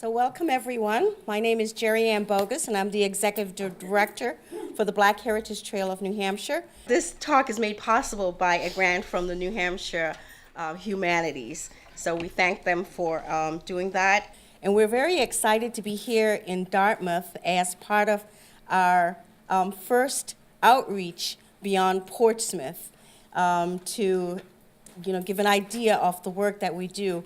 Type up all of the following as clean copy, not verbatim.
So welcome, everyone. My name is Jerry Ann Bogus, and I'm the Executive Director for the Black Heritage Trail of New Hampshire. This talk is made possible by a grant from the New Hampshire Humanities. So we thank them for doing that. And we're very excited to be here in Dartmouth as part of our first outreach beyond Portsmouth to give an idea of the work that we do.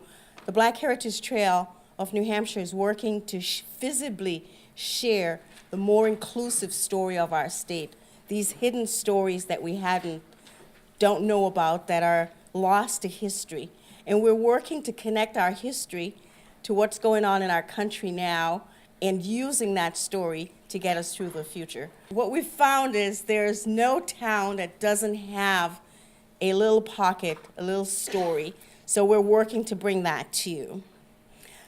The Black Heritage Trail of New Hampshire is working to visibly share the more inclusive story of our state, these hidden stories that we don't know about, that are lost to history. And we're working to connect our history to what's going on in our country now and using that story to get us through the future. What we've found is there's no town that doesn't have a little pocket, a little story. So we're working to bring that to you.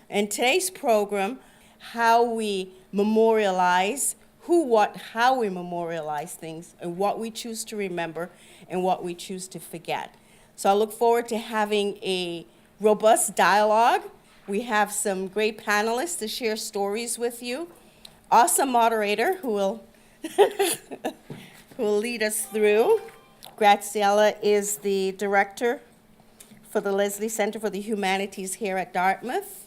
In today's program, how we memorialize, how we memorialize things, and what we choose to remember and what we choose to forget. So I look forward to having a robust dialogue. We have some great panelists to share stories with you. Awesome moderator who will lead us through. Graziella is the director for the Leslie Center for the Humanities here at Dartmouth.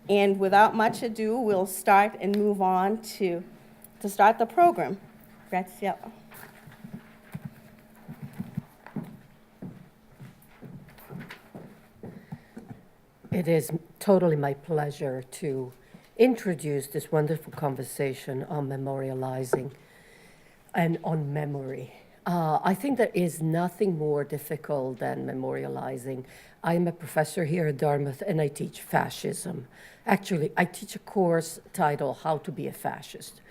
And without much ado, we'll start and move on to start the program. Graziella. It is totally my pleasure to introduce this wonderful conversation on memorializing and on memory. I think there is nothing more difficult than memorializing. I am a professor here at Dartmouth, and I teach fascism. Actually, I teach a course titled How to Be a Fascist,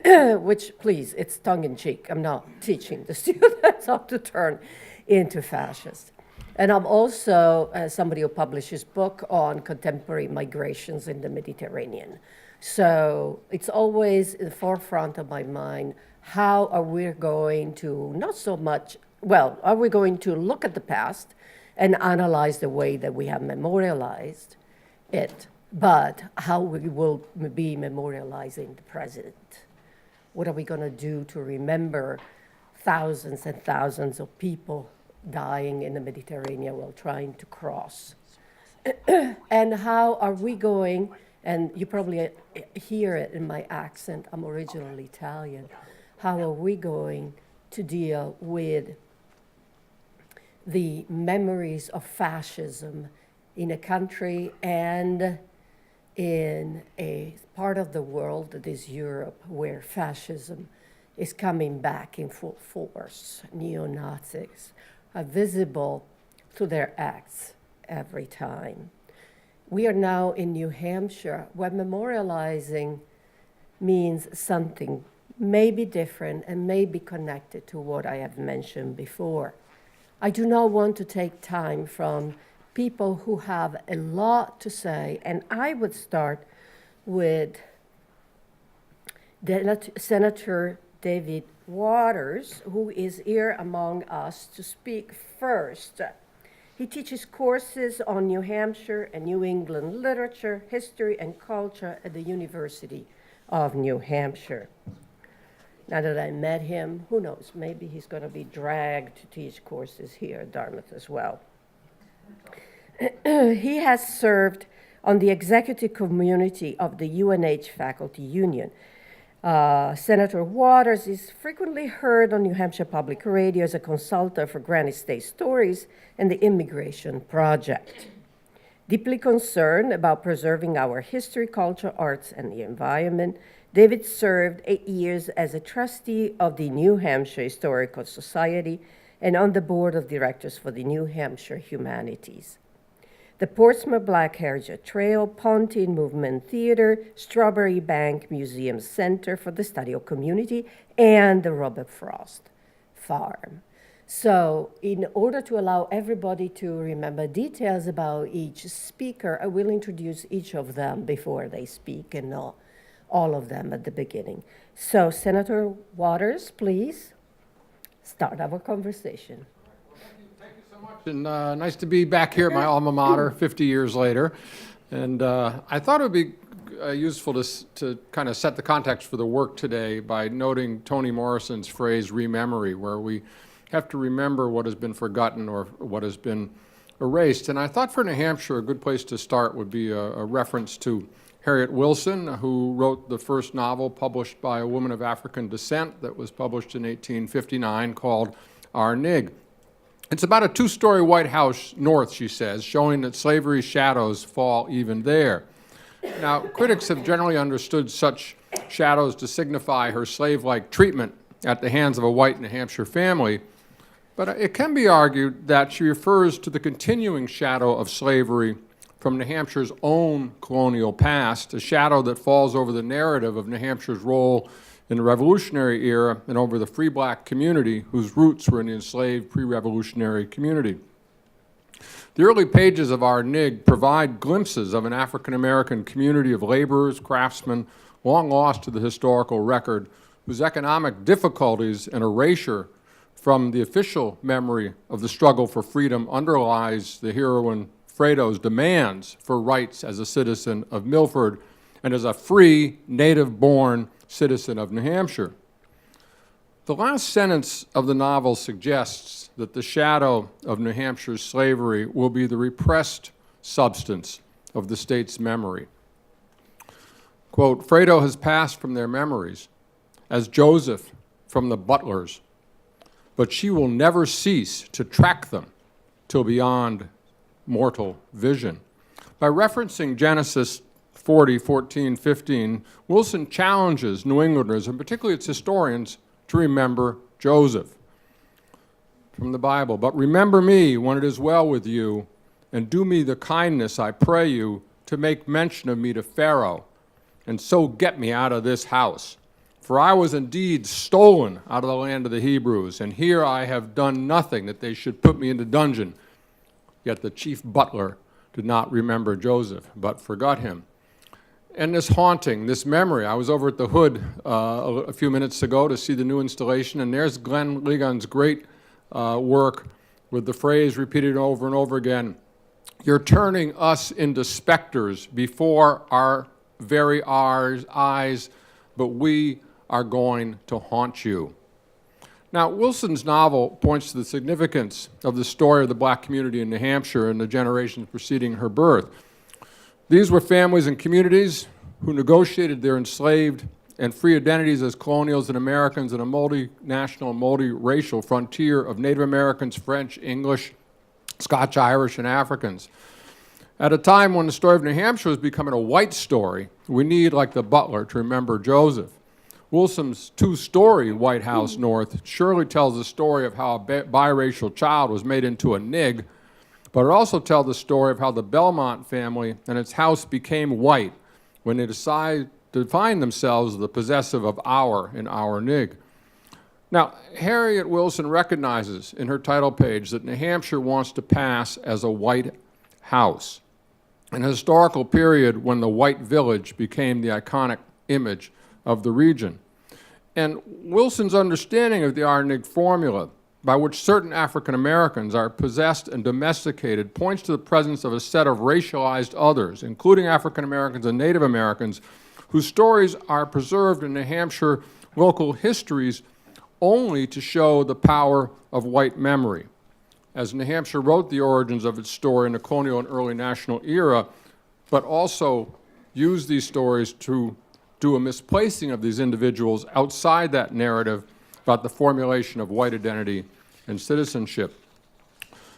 which, please, it's tongue-in-cheek. I'm not teaching the students how to turn into fascists. And I'm also somebody who publishes a book on contemporary migrations in the Mediterranean. So it's always in the forefront of my mind, how are we going to, are we going to look at the past and analyze the way that we have memorialized it, but how we will be memorializing the present. What are we going to do to remember thousands and thousands of people dying in the Mediterranean while trying to cross? And how are we going, and you probably hear it in my accent, I'm originally Italian, how are we going to deal with the memories of fascism in a country and in a part of the world that is Europe, where fascism is coming back in full force? Neo-Nazis are visible through their acts every time. We are now in New Hampshire, where memorializing means something maybe different and maybe connected to what I have mentioned before. I do not want to take time from people who have a lot to say, and I would start with Senator David Waters, who is here among us to speak first. He teaches courses on New Hampshire and New England literature, history, and culture at the University of New Hampshire. Now that I met him, who knows, maybe he's going to be dragged to teach courses here at Dartmouth as well. He has served on the executive community of the UNH Faculty Union. Senator Waters is frequently heard on New Hampshire Public Radio as a consultant for Granite State Stories and the Immigration Project. Deeply concerned about preserving our history, culture, arts, and the environment, David served 8 years as a trustee of the New Hampshire Historical Society and on the board of directors for the New Hampshire Humanities. The Portsmouth Black Heritage Trail, Pontine Movement Theater, Strawberry Bank Museum Center for the Study of Community, and the Robert Frost Farm. So in order to allow everybody to remember details about each speaker, I will introduce each of them before they speak and not all of them at the beginning. So Senator Waters, please start our conversation. Thank you so much, and nice to be back here at my alma mater 50 years later. And I thought it would be useful to kind of set the context for the work today by noting Toni Morrison's phrase, rememory, where we have to remember what has been forgotten or what has been erased. And I thought for New Hampshire, a good place to start would be a reference to Harriet Wilson, who wrote the first novel published by a woman of African descent that was published in 1859 called Our Nig. It's about a two-story White House north, she says, showing that slavery's shadows fall even there. Now, critics have generally understood such shadows to signify her slave-like treatment at the hands of a white New Hampshire family, but it can be argued that she refers to the continuing shadow of slavery from New Hampshire's own colonial past, a shadow that falls over the narrative of New Hampshire's role in the Revolutionary era and over the free black community whose roots were in the enslaved pre-revolutionary community. The early pages of Our Nig provide glimpses of an African-American community of laborers, craftsmen, long lost to the historical record, whose economic difficulties and erasure from the official memory of the struggle for freedom underlies the heroine Fredo's demands for rights as a citizen of Milford and as a free, native-born citizen of New Hampshire. The last sentence of the novel suggests that the shadow of New Hampshire's slavery will be the repressed substance of the state's memory. Quote, Fredo has passed from their memories, as Joseph from the butlers, but she will never cease to track them till beyond mortal vision. By referencing Genesis 40, 14, 15, Wilson challenges New Englanders, and particularly its historians, to remember Joseph from the Bible. But remember me when it is well with you, and do me the kindness, I pray you, to make mention of me to Pharaoh, and so get me out of this house. For I was indeed stolen out of the land of the Hebrews, and here I have done nothing that they should put me into dungeon. Yet the chief butler did not remember Joseph, but forgot him. And this haunting, this memory, I was over at the Hood a few minutes ago to see the new installation, and there's Glenn Ligon's great work with the phrase repeated over and over again, you're turning us into specters before our very eyes, but we are going to haunt you. Now, Wilson's novel points to the significance of the story of the black community in New Hampshire and the generations preceding her birth. These were families and communities who negotiated their enslaved and free identities as colonials and Americans in a multinational, multiracial frontier of Native Americans, French, English, Scotch, Irish, and Africans. At a time when the story of New Hampshire was becoming a white story, we need, like the butler, to remember Joseph. Wilson's two-story White House North surely tells the story of how a biracial child was made into a nig, but it also tells the story of how the Belmont family and its house became white when they decided to define themselves as the possessive of our in our nig. Now, Harriet Wilson recognizes in her title page that New Hampshire wants to pass as a white house, an historical period when the white village became the iconic image of the region. And Wilson's understanding of the Our Nig formula, by which certain African Americans are possessed and domesticated, points to the presence of a set of racialized others, including African Americans and Native Americans, whose stories are preserved in New Hampshire local histories only to show the power of white memory. As New Hampshire wrote the origins of its story in the colonial and early national era, but also used these stories to do a misplacing of these individuals outside that narrative about the formulation of white identity and citizenship.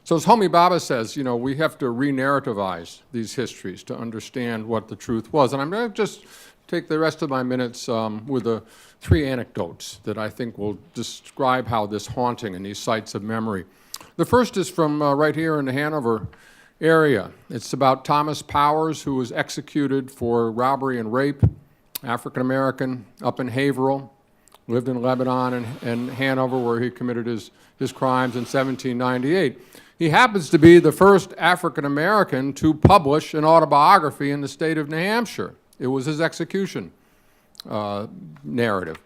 So as Homi Bhabha says, you know, we have to re-narrativize these histories to understand what the truth was. And I'm going to just take the rest of my minutes with three anecdotes that I think will describe how this haunting and these sites of memory. The first is from right here in the Hanover area. It's about Thomas Powers, who was executed for robbery and rape, African-American, up in Haverhill, lived in Lebanon and Hanover, where he committed his crimes in 1798. He happens to be the first African-American to publish an autobiography in the state of New Hampshire. It was his execution narrative.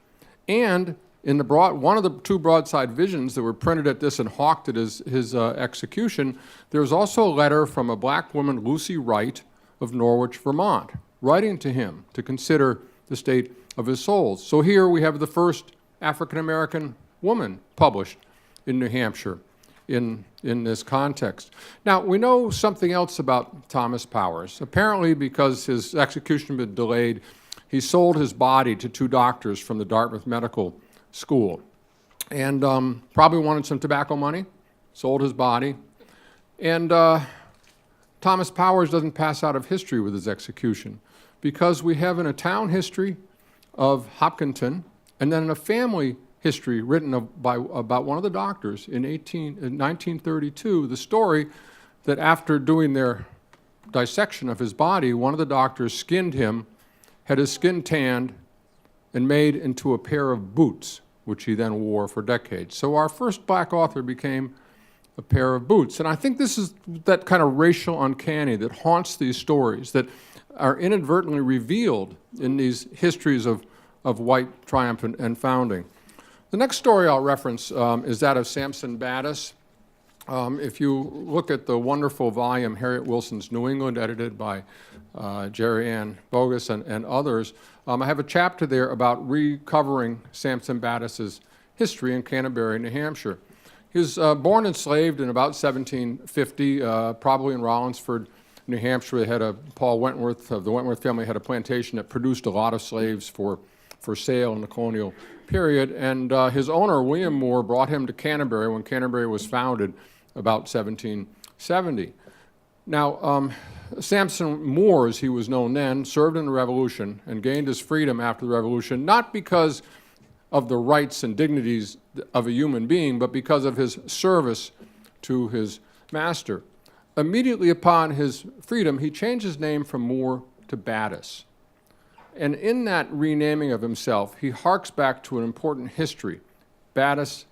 And in one of the two broadside visions that were printed at this and hawked at his execution, there's also a letter from a black woman, Lucy Wright, of Norwich, Vermont. writing to him to consider the state of his souls. So here we have the first African-American woman published in New Hampshire in this context. Now, we know something else about Thomas Powers. Apparently, because his execution had been delayed, he sold his body to two doctors from the Dartmouth Medical School, and probably wanted some tobacco money, sold his body. And Thomas Powers doesn't pass out of history with his execution, because we have in a town history of Hopkinton, and then in a family history written about one of the doctors in 1932, the story that after doing their dissection of his body, one of the doctors skinned him, had his skin tanned, and made into a pair of boots, which he then wore for decades. So our first black author became a pair of boots. And I think this is that kind of racial uncanny that haunts these stories, that are inadvertently revealed in these histories of white triumph and founding. The next story I'll reference is that of Sampson Battis. If you look at the wonderful volume, Harriet Wilson's New England, edited by Jerry Ann Bogus and others, I have a chapter there about recovering Sampson Battis's history in Canterbury, New Hampshire. He was born enslaved in about 1750, probably in Rollinsford, New Hampshire. They had Paul Wentworth, the Wentworth family had a plantation that produced a lot of slaves for sale in the colonial period, and his owner, William Moore, brought him to Canterbury when Canterbury was founded about 1770. Now, Sampson Moore, as he was known then, served in the Revolution and gained his freedom after the Revolution, not because of the rights and dignities of a human being, but because of his service to his master. Immediately upon his freedom, he changed his name from Moore to Battis. And in that renaming of himself, he harks back to an important history. Battis,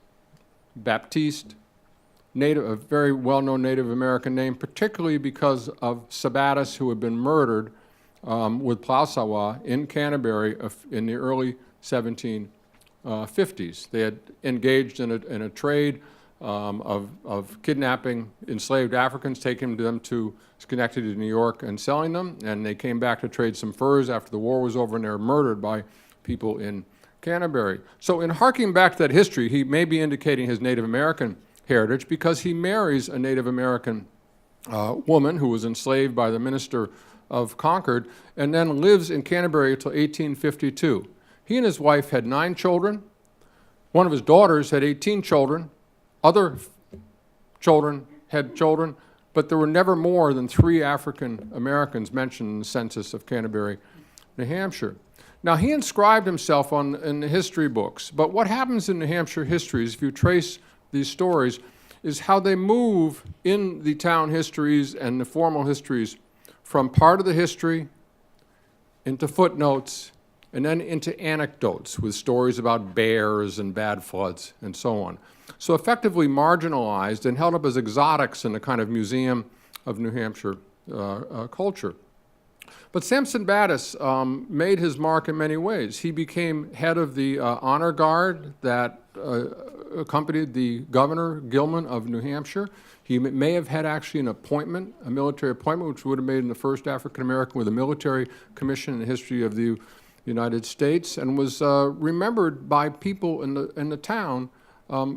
Baptiste, a very well-known Native American name, particularly because of Sabattis, who had been murdered with Plausawa in Canterbury in the early 1750s. They had engaged in a trade of kidnapping enslaved Africans, taking them to Schenectady, New York, and selling them. And they came back to trade some furs after the war was over, and they were murdered by people in Canterbury. So in harking back to that history, he may be indicating his Native American heritage because he marries a Native American woman who was enslaved by the minister of Concord and then lives in Canterbury until 1852. He and his wife had 9 children. One of his daughters had 18 children. Other children had children, but there were never more than 3 African Americans mentioned in the census of Canterbury, New Hampshire. Now, he inscribed himself in the history books, but what happens in New Hampshire histories, if you trace these stories, is how they move in the town histories and the formal histories from part of the history into footnotes and then into anecdotes with stories about bears and bad floods and so on. So effectively marginalized and held up as exotics in the kind of museum of New Hampshire culture. But Sampson Battis made his mark in many ways. He became head of the honor guard that accompanied the governor, Gilman, of New Hampshire. He may have had actually an appointment, a military appointment, which would have made him the first African-American with a military commission in the history of the United States, and was remembered by people in the town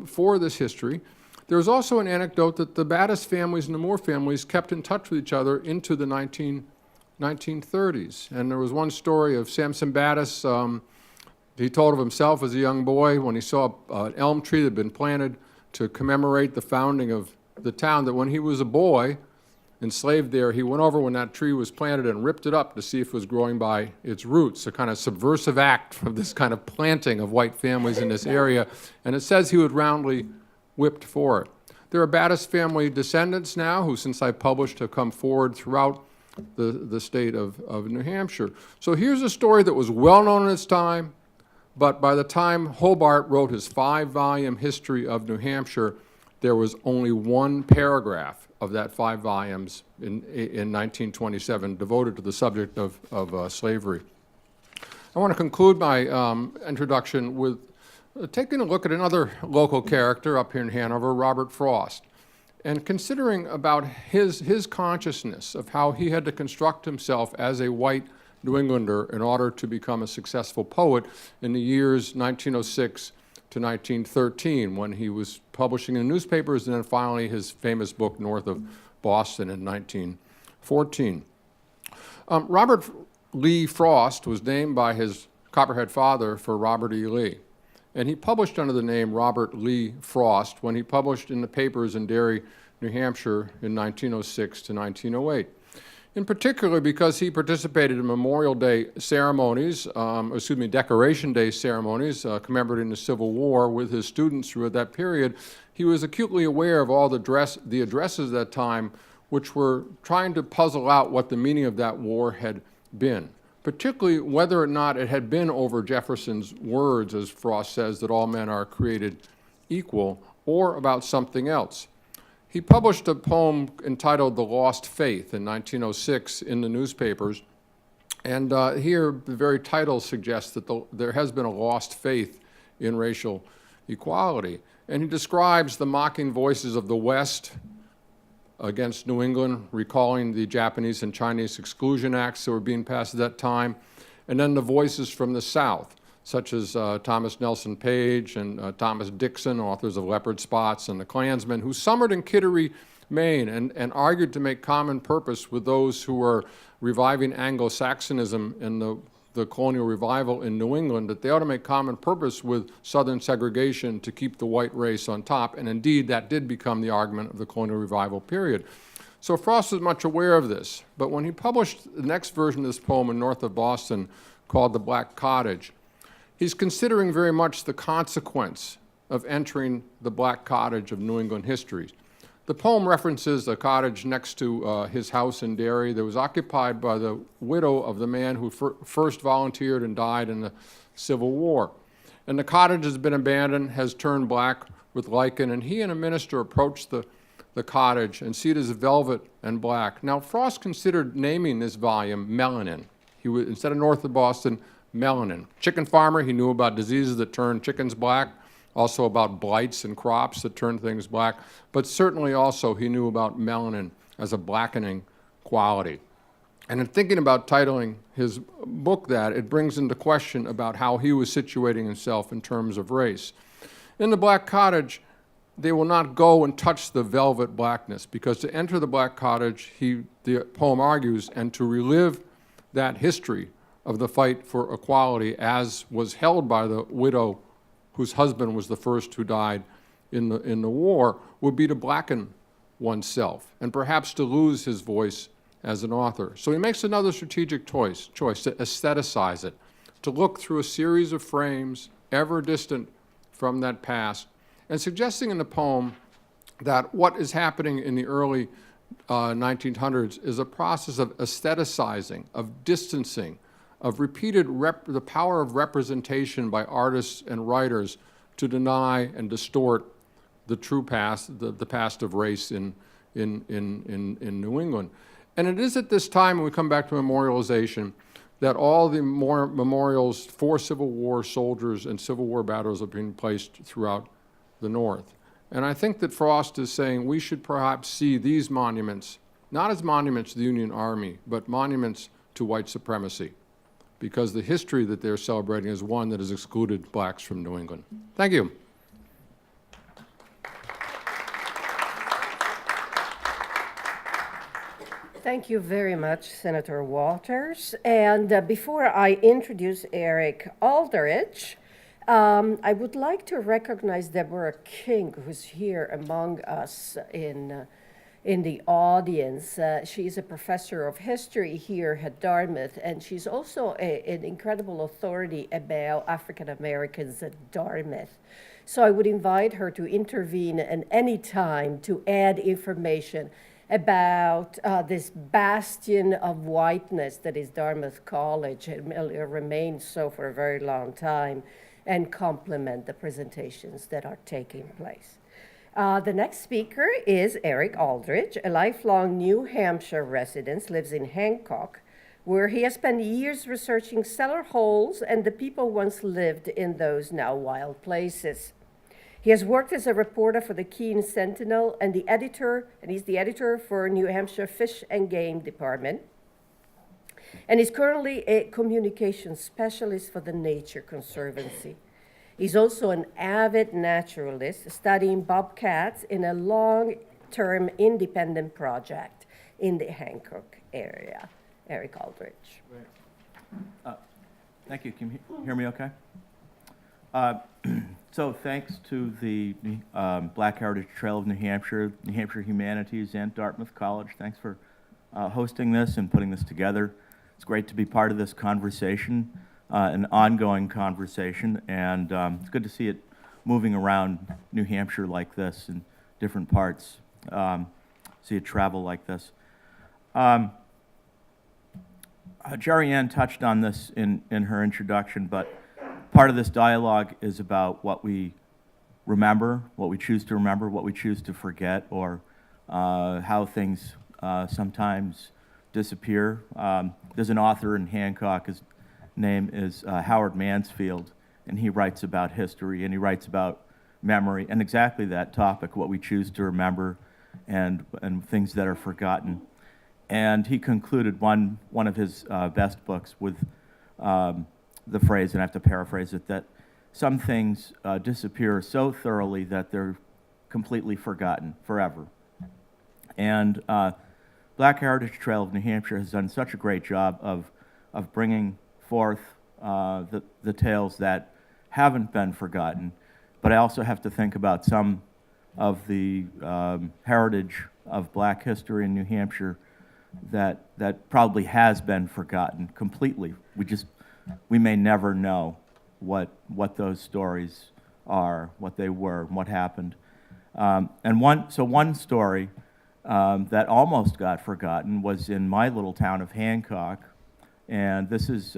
for this history. There's also an anecdote that the Battis families and the Moore families kept in touch with each other into the 1930s. And there was one story of Sampson Battis. He told of himself as a young boy when he saw an elm tree that had been planted to commemorate the founding of the town, that when he was a boy enslaved there, he went over when that tree was planted and ripped it up to see if it was growing by its roots, a kind of subversive act of this kind of planting of white families in this area. And it says he was roundly whipped for it. There are Battis family descendants now who, since I published, have come forward throughout the state of New Hampshire. So here's a story that was well known in its time, but by the time Hobart wrote his 5-volume history of New Hampshire, there was only one paragraph of that 5 volumes in 1927 devoted to the subject of slavery. I want to conclude my introduction with taking a look at another local character up here in Hanover, Robert Frost, and considering about his consciousness of how he had to construct himself as a white New Englander in order to become a successful poet in the years 1906 to 1913, when he was publishing in newspapers, and then finally his famous book, North of Boston, in 1914. Robert Lee Frost was named by his Copperhead father for Robert E. Lee. And he published under the name Robert Lee Frost when he published in the papers in Derry, New Hampshire in 1906 to 1908. In particular because he participated in Memorial Day ceremonies, Decoration Day ceremonies commemorating the Civil War with his students throughout that period, he was acutely aware of all the addresses at that time which were trying to puzzle out what the meaning of that war had been, particularly whether or not it had been over Jefferson's words, as Frost says, that all men are created equal, or about something else. He published a poem entitled The Lost Faith in 1906 in the newspapers, and here the very title suggests that there has been a lost faith in racial equality. And he describes the mocking voices of the West against New England, recalling the Japanese and Chinese exclusion acts that were being passed at that time, and then the voices from the South, such as Thomas Nelson Page and Thomas Dixon, authors of Leopard Spots and the Klansmen, who summered in Kittery, Maine, and argued to make common purpose with those who were reviving Anglo-Saxonism in the colonial revival in New England, that they ought to make common purpose with Southern segregation to keep the white race on top. And indeed, that did become the argument of the colonial revival period. So Frost was much aware of this. But when he published the next version of this poem in North of Boston called The Black Cottage, he's considering very much the consequence of entering the Black Cottage of New England history. The poem references a cottage next to his house in Derry that was occupied by the widow of the man who first volunteered and died in the Civil War. And the cottage has been abandoned, has turned black with lichen, and he and a minister approached the cottage and see it as velvet and black. Now, Frost considered naming this volume Melanin. He would, instead of North of Boston, Melanin. Chicken farmer, he knew about diseases that turn chickens black, also about blights and crops that turn things black, but certainly also he knew about melanin as a blackening quality. And in thinking about titling his book that, it brings into question about how he was situating himself in terms of race. In the Black Cottage, they will not go and touch the velvet blackness, because to enter the Black Cottage, the poem argues, and to relive that history of the fight for equality as was held by the widow whose husband was the first who died in the war, would be to blacken oneself and perhaps to lose his voice as an author. So he makes another strategic choice to aestheticize it, to look through a series of frames ever distant from that past, and suggesting in the poem that what is happening in the early 1900s is a process of aestheticizing, of distancing, of repeated the power of representation by artists and writers to deny and distort the true past, the past of race in New England. And it is at this time, when we come back to memorialization, that all the memorials for Civil War soldiers and Civil War battles are being placed throughout the North. And I think that Frost is saying we should perhaps see these monuments, not as monuments to the Union Army, but monuments to white supremacy, because the history that they're celebrating is one that has excluded blacks from New England. Thank you. Thank you very much, Senator Walters. And before I introduce Eric Aldrich, I would like to recognize Deborah King, who's here among us in the audience. She's a professor of history here at Dartmouth, and she's also an incredible authority about African Americans at Dartmouth. So I would invite her to intervene at any time to add information about this bastion of whiteness that is Dartmouth College. It remains so for a very long time, and complement the presentations that are taking place. The next speaker is Eric Aldrich, a lifelong New Hampshire resident, lives in Hancock, where he has spent years researching cellar holes and the people once lived in those now wild places. He has worked as a reporter for the Keene Sentinel and he's the editor for New Hampshire Fish and Game Department. and is currently a communications specialist for the Nature Conservancy. He's also an avid naturalist studying bobcats in a long-term independent project in the Hancock area. Eric Aldrich. Thank you. Can you hear me okay? So thanks to the Black Heritage Trail of New Hampshire Humanities, and Dartmouth College. Thanks for hosting this and putting this together. It's great to be part of this conversation, an ongoing conversation, and it's good to see it moving around New Hampshire like this in different parts, see it travel like this. Jerry Ann touched on this in her introduction, but part of this dialogue is about what we remember, what we choose to remember, what we choose to forget, or how things sometimes disappear. There's an author in Hancock, his name is Howard Mansfield, and he writes about history, and he writes about memory, and exactly that topic, what we choose to remember and things that are forgotten. And he concluded one of his best books with the phrase, and I have to paraphrase it, that some things disappear so thoroughly that they're completely forgotten forever. And Black Heritage Trail of New Hampshire has done such a great job of bringing forth the tales that haven't been forgotten. But I also have to think about some of the heritage of Black history in New Hampshire that probably has been forgotten completely. We may never know what those stories are, what they were, and what happened. And one story that almost got forgotten was in my little town of Hancock, and this is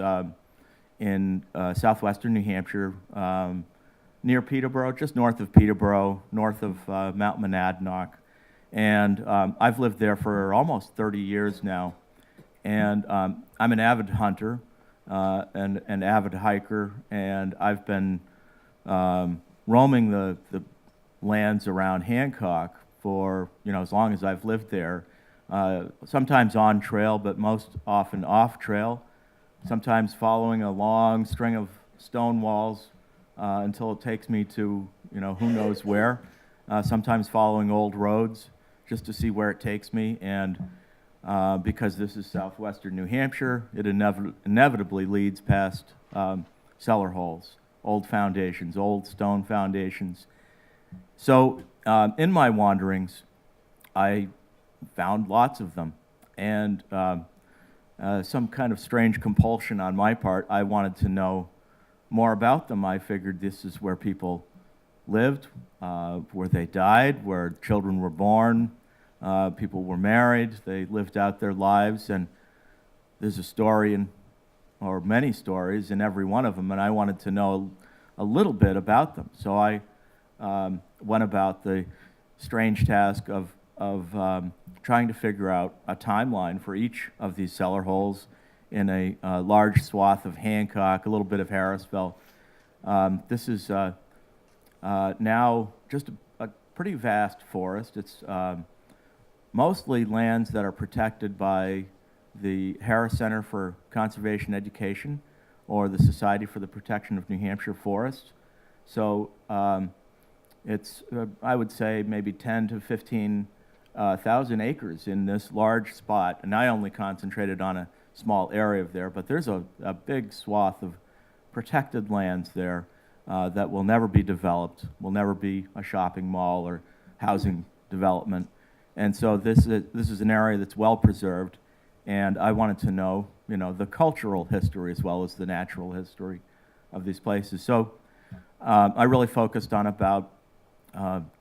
in southwestern New Hampshire, near Peterborough, just north of Peterborough, north of Mount Monadnock. And I've lived there for almost 30 years now. And I'm an avid hunter and an avid hiker, and I've been roaming the lands around Hancock for as long as I've lived there. Sometimes on trail, but most often off trail. Sometimes following a long string of stone walls until it takes me to who knows where. Sometimes following old roads just to see where it takes me, and because this is southwestern New Hampshire, it inevitably leads past cellar holes, old foundations, old stone foundations. So in my wanderings, I found lots of them, and some kind of strange compulsion on my part, I wanted to know more about them. I figured this is where people lived, where they died, where children were born, people were married, they lived out their lives, and there's a story or many stories in every one of them, and I wanted to know a little bit about them. So I went about the strange task of trying to figure out a timeline for each of these cellar holes in a large swath of Hancock, a little bit of Harrisville. This is now just a pretty vast forest. It's mostly lands that are protected by the Harris Center for Conservation Education or the Society for the Protection of New Hampshire Forests. So it's, I would say, maybe 10 to 15,000 acres in this large spot. And I only concentrated on a small area of there, but there's a big swath of protected lands there that will never be developed, will never be a shopping mall or housing development. And so this is an area that's well preserved, and I wanted to know, the cultural history as well as the natural history of these places. So I really focused on about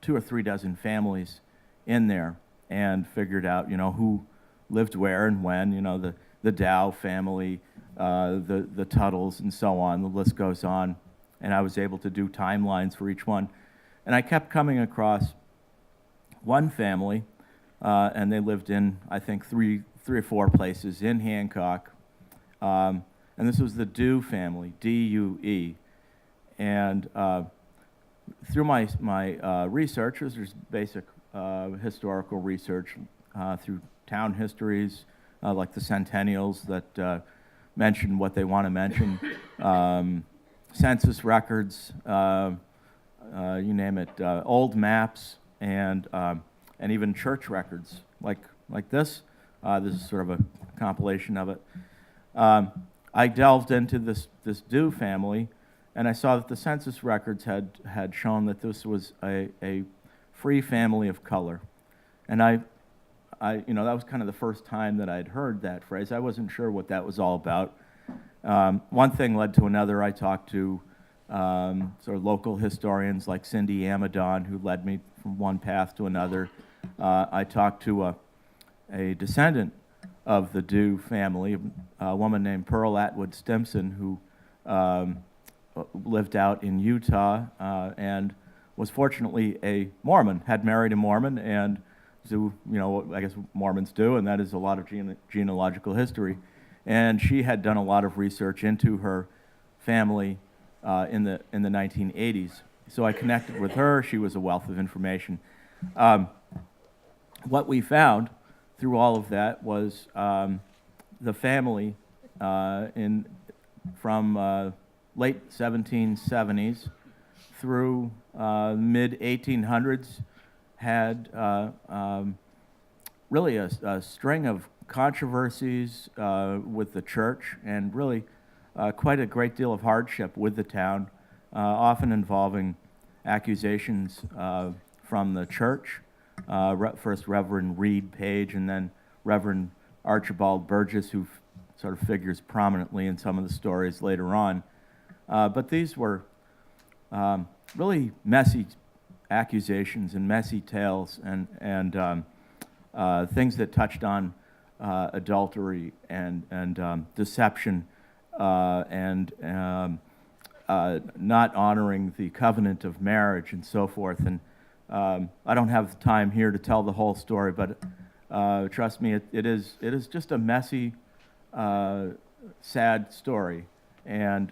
2 or 3 dozen families in there, and figured out, who lived where and when. The Dow family, the Tuttles, and so on. The list goes on, and I was able to do timelines for each one. And I kept coming across one family, and they lived in, I think, three or four places in Hancock. And this was the Due family, D-U-E. And through my research, there's basic historical research through town histories, like the centennials that mention what they want to mention, census records, you name it, old maps, and even church records like this. This is sort of a compilation of it. I delved into this Dew family, and I saw that the census records had shown that this was a free family of color, and that was kind of the first time that I'd heard that phrase. I wasn't sure what that was all about. One thing led to another. I talked to sort of local historians like Cindy Amadon, who led me from one path to another. I talked to a descendant of the Dew family, a woman named Pearl Atwood Stimson, who lived out in Utah and was fortunately a Mormon, had married a Mormon, and so, I guess Mormons do, and that is a lot of genealogical history. And she had done a lot of research into her family in the 1980s. So I connected with her. She was a wealth of information. What we found through all of that was the family from late 1770s through mid 1800s had really a string of controversies with the church, and really quite a great deal of hardship with the town, often involving accusations from the church. First Reverend Reed Page, and then Reverend Archibald Burgess, who sort of figures prominently in some of the stories later on. But these were really messy accusations and messy tales, and things that touched on adultery and deception and not honoring the covenant of marriage and so forth. And I don't have time here to tell the whole story, but trust me, it is just a messy, sad story. And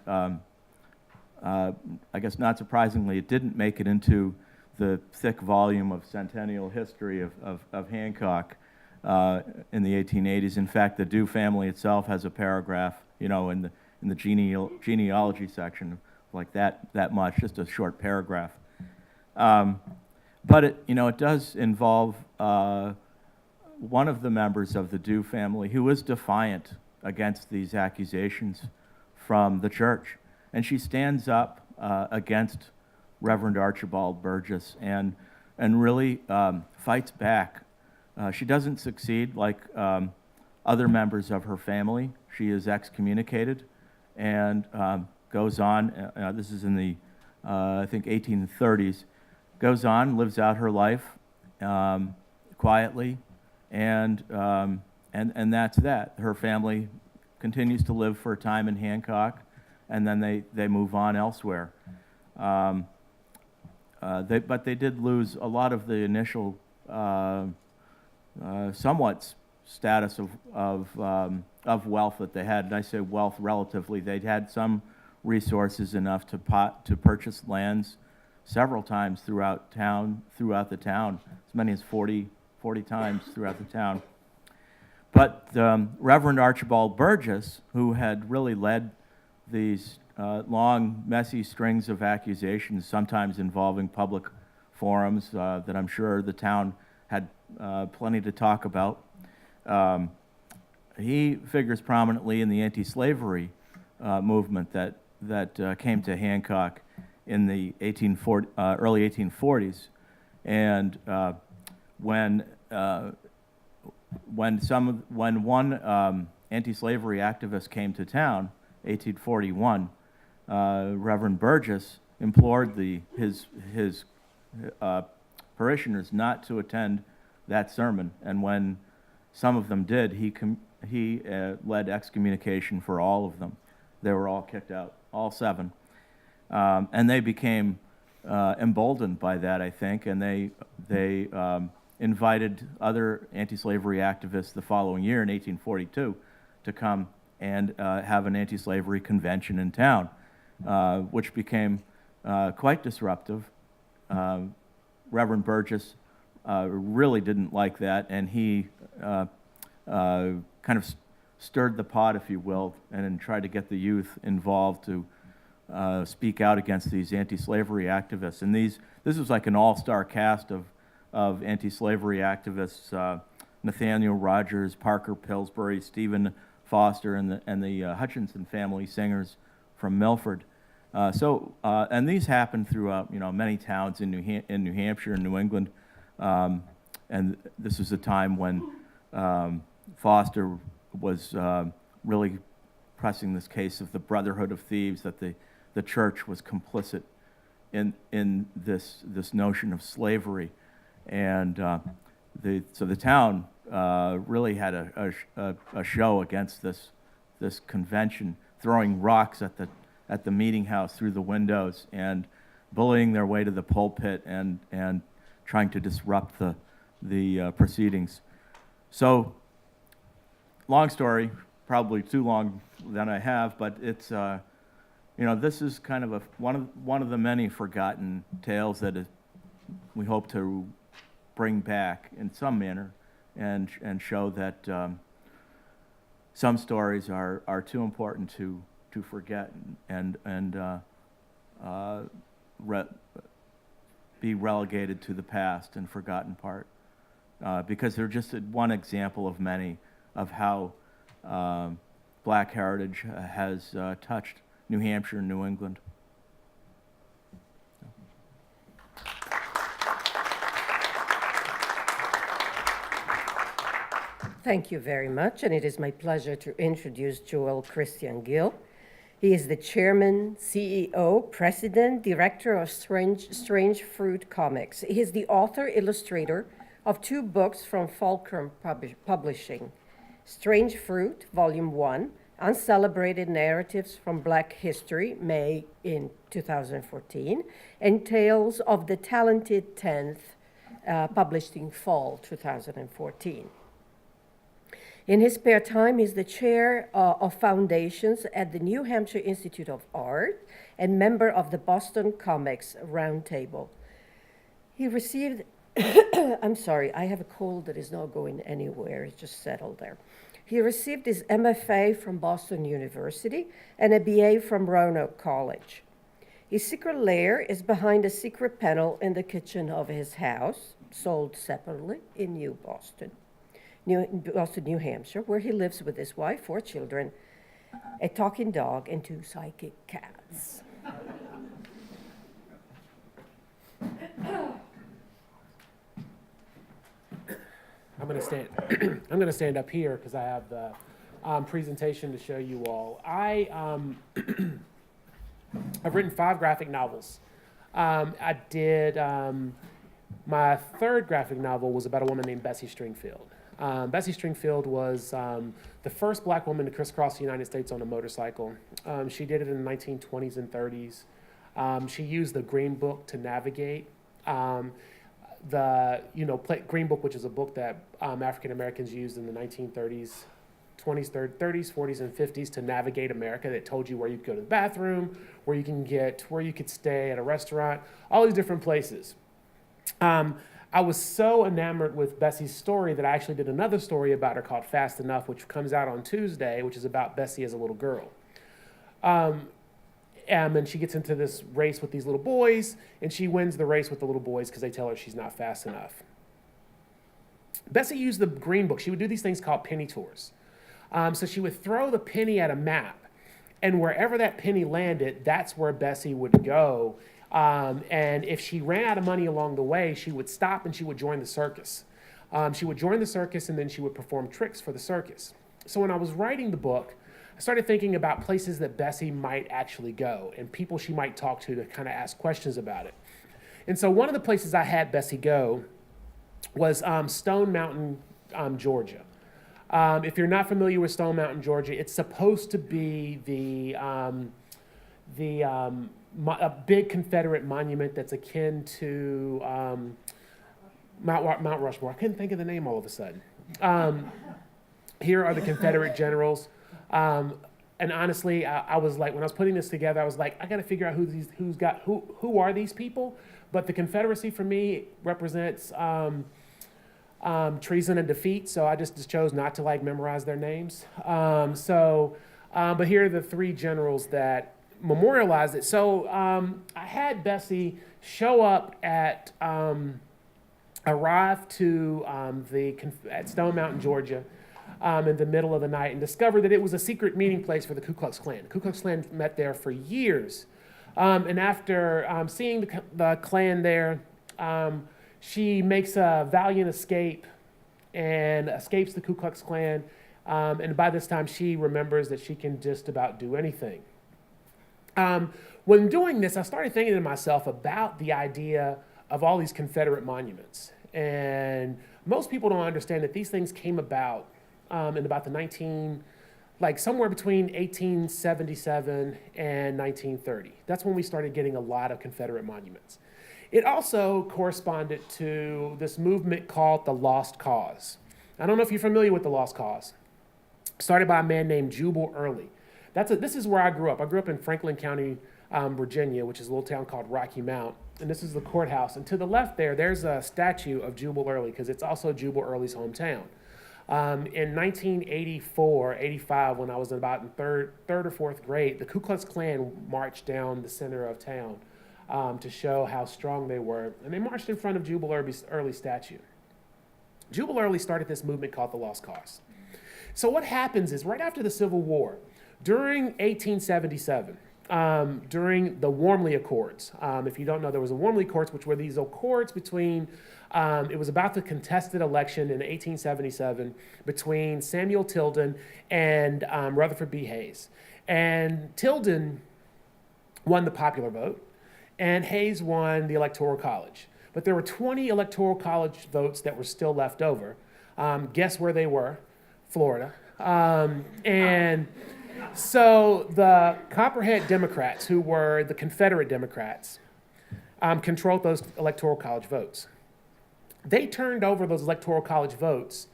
I guess not surprisingly, it didn't make it into the thick volume of centennial history of Hancock in the 1880s. In fact, the Dew family itself has a paragraph, in the genealogy section, like that much, just a short paragraph. But it does involve one of the members of the Dew family who is defiant against these accusations from the church, and she stands up against Reverend Archibald Burgess and really fights back. She doesn't succeed like other members of her family. She is excommunicated and goes on. This is in the I think 1830s. Goes on, lives out her life quietly, and that's that. Her family continues to live for a time in Hancock, and then they move on elsewhere. But they did lose a lot of the initial somewhat status of wealth that they had. And I say wealth relatively. They'd had some resources enough to purchase lands several times throughout the town, as many as 40 times throughout the town. But Reverend Archibald Burgess, who had really led these long, messy strings of accusations, sometimes involving public forums that I'm sure the town had plenty to talk about, he figures prominently in the anti-slavery movement that came to Hancock in the early 1840s, and when one anti-slavery activist came to town, 1841, Reverend Burgess implored his parishioners not to attend that sermon, and when some of them did, he led excommunication for all of them. They were all kicked out, all 7. And they became emboldened by that, I think, and they invited other anti-slavery activists the following year in 1842 to come and have an anti-slavery convention in town, which became quite disruptive. Reverend Burgess really didn't like that, and he kind of stirred the pot, if you will, and then tried to get the youth involved to speak out against these anti-slavery activists. And this was like an all-star cast of anti-slavery activists, Nathaniel Rogers, Parker Pillsbury, Stephen Foster, and the Hutchinson family singers from Milford. And these happened throughout, many towns in New Hampshire and New England. And this was a time when Foster was really pressing this case of the Brotherhood of Thieves, that the church was complicit in this notion of slavery. And so the town really had a show against this convention, throwing rocks at the meeting house through the windows and bullying their way to the pulpit and trying to disrupt the proceedings. So, long story, probably too long than I have, but it's this is kind of one of the many forgotten tales that we hope to bring back in some manner, and show that some stories are too important to forget and be relegated to the past and forgotten part, because they're just one example of many of how Black heritage has touched New Hampshire and New England. Thank you very much, and it is my pleasure to introduce Joel Christian Gill. He is the chairman, CEO, president, director of Strange Fruit Comics. He is the author, illustrator of 2 books from Fulcrum Publishing, Strange Fruit, Volume 1, Uncelebrated Narratives from Black History, May in 2014, and Tales of the Talented Tenth, published in fall 2014. In his spare time, he's the chair of foundations at the New Hampshire Institute of Art and member of the Boston Comics Roundtable. He received, I'm sorry, I have a cold that is not going anywhere, it's just settled there. He received his MFA from Boston University and a BA from Roanoke College. His secret lair is behind a secret panel in the kitchen of his house, sold separately in New Hampshire, where he lives with his wife, 4 children, a talking dog, and 2 psychic cats. I'm going to stand up here because I have the presentation to show you all. I've written 5 graphic novels. I did my 3rd graphic novel was about a woman named Bessie Stringfield. Bessie Stringfield was the first Black woman to crisscross the United States on a motorcycle. She did it in the 1920s and 30s. She used the Green Book to navigate. Green Book, which is a book that African Americans used in the 1930s, 20s, 30s, 40s, and 50s to navigate America. That told you where you could go to the bathroom, where you could stay at a restaurant, all these different places. I was so enamored with Bessie's story that I actually did another story about her called Fast Enough, which comes out on Tuesday, which is about Bessie as a little girl. And she gets into this race with these little boys, and she wins the race with the little boys because they tell her she's not fast enough. Bessie used the Green Book. She would do these things called penny tours. So she would throw the penny at a map, and wherever that penny landed, that's where Bessie would go. And if she ran out of money along the way, she would stop and she would join the circus. She would join the circus, and then she would perform tricks for the circus. So when I was writing the book, I started thinking about places that Bessie might actually go and people she might talk to kind of ask questions about it. And so one of the places I had Bessie go was Stone Mountain, Georgia. If you're not familiar with Stone Mountain, Georgia, it's supposed to be a big Confederate monument that's akin to Mount Rushmore. I couldn't think of the name all of a sudden. Here are the Confederate generals. And honestly, I was like, when I was putting this together, I was like, I got to figure out who are these people? But the Confederacy for me represents treason and defeat, so I just chose not to like memorize their names. But here are the three generals that memorialized it. So I had Bessie show up at, arrive to at Stone Mountain, Georgia, in the middle of the night and discovered that it was a secret meeting place for the Ku Klux Klan. The Ku Klux Klan met there for years. And after seeing the Klan there, she makes a valiant escape and escapes the Ku Klux Klan. And by this time, she remembers that she can just about do anything. When doing this, I started thinking to myself about the idea of all these Confederate monuments. And most people don't understand that these things came about in about somewhere between 1877 and 1930. That's when we started getting a lot of Confederate monuments. It also corresponded to this movement called the Lost Cause. I don't know if you're familiar with the Lost Cause. Started by a man named Jubal Early. This is where I grew up. I grew up in Franklin County, Virginia, which is a little town called Rocky Mount. And this is the courthouse. And to the left there's a statue of Jubal Early because it's also Jubal Early's hometown. In 1984, 85, when I was about in third or fourth grade, the Ku Klux Klan marched down the center of town to show how strong they were. And they marched in front of Jubal Early's statue. Jubal Early started this movement called the Lost Cause. So what happens is right after the Civil War, during 1877, during the Warmley Accords, if you don't know, there was a Warmley Accords, which were these accords between, it was about the contested election in 1877 between Samuel Tilden and Rutherford B. Hayes. And Tilden won the popular vote, and Hayes won the Electoral College. But there were 20 Electoral College votes that were still left over. Guess where they were? Florida. And so the Copperhead Democrats, who were the Confederate Democrats, controlled those Electoral College votes. They turned over those Electoral College votes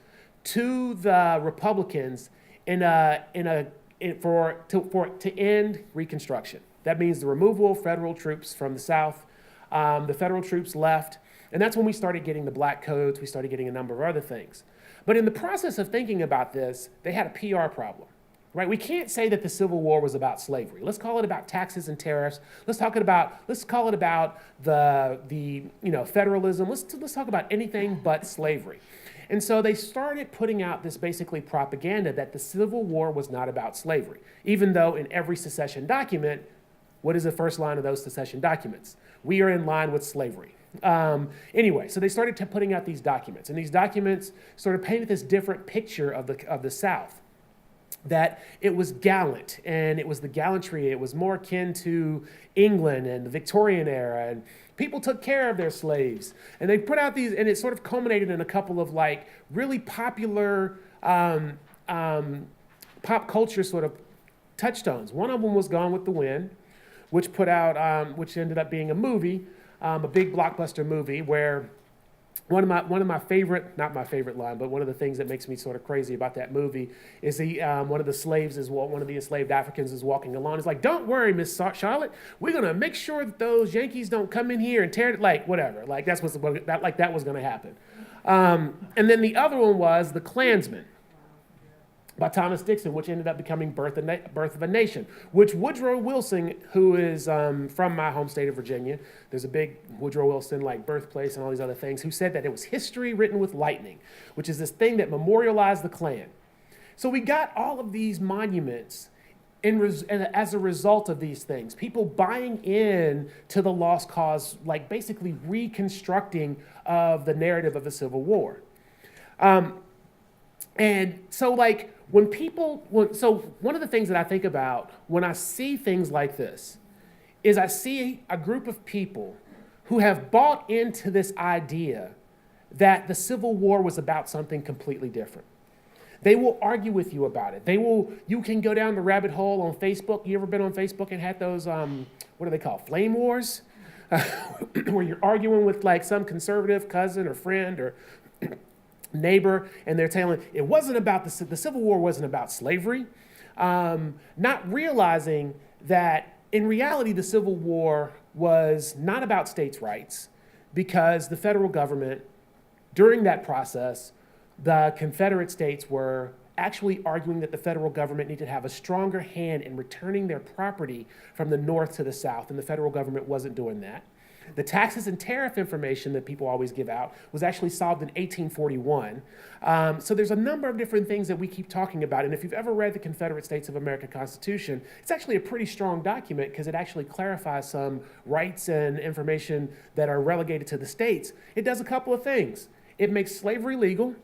to the Republicans to end Reconstruction. That means the removal of federal troops from the South. The federal troops left, and that's when we started getting the black codes. We started getting a number of other things. But in the process of thinking about this, they had a PR problem, right? We can't say that the Civil War was about slavery. Let's call it about taxes and tariffs. Let's call it about the federalism. Let's talk about anything but slavery. And so they started putting out this basically propaganda that the Civil War was not about slavery, even though in every secession document, what is the first line of those secession documents? We are in line with slavery. Anyway, so they started putting out these documents, and these documents sort of painted this different picture of the South, that it was gallant, and it was the gallantry. It was more akin to England and the Victorian era, and people took care of their slaves. And they put out these, and it sort of culminated in a couple of really popular pop culture sort of touchstones. One of them was Gone with the Wind, which ended up being a movie. A big blockbuster movie where one of my favorite, not my favorite line, but one of the things that makes me sort of crazy about that movie is one of the enslaved Africans is walking along. It's like, don't worry, Miss Charlotte, we're gonna make sure that those Yankees don't come in here and tear it, whatever. That was gonna happen. And then the other one was The Klansman by Thomas Dixon, which ended up becoming Birth of a Nation, which Woodrow Wilson, who is from my home state of Virginia, there's a big Woodrow Wilson birthplace and all these other things, who said that it was history written with lightning, which is this thing that memorialized the Klan. So we got all of these monuments as a result of these things, people buying in to the Lost Cause, basically reconstructing of the narrative of the Civil War. And so one of the things that I think about when I see things like this is I see a group of people who have bought into this idea that the Civil War was about something completely different. They will argue with you about it. You can go down the rabbit hole on Facebook. You ever been on Facebook and had those, what are they called, flame wars? Where you're arguing with some conservative cousin or friend or neighbor, and they're telling it wasn't about the Civil War wasn't about slavery, not realizing that in reality the Civil War was not about states' rights because the federal government During that process, the Confederate States were actually arguing that the federal government needed to have a stronger hand in returning their property from the North to the South, and the federal government wasn't doing that. The taxes and tariff information that people always give out was actually solved in 1841. So there's a number of different things that we keep talking about. And if you've ever read the Confederate States of America Constitution, it's actually a pretty strong document because it actually clarifies some rights and information that are relegated to the states. It does a couple of things. It makes slavery legal.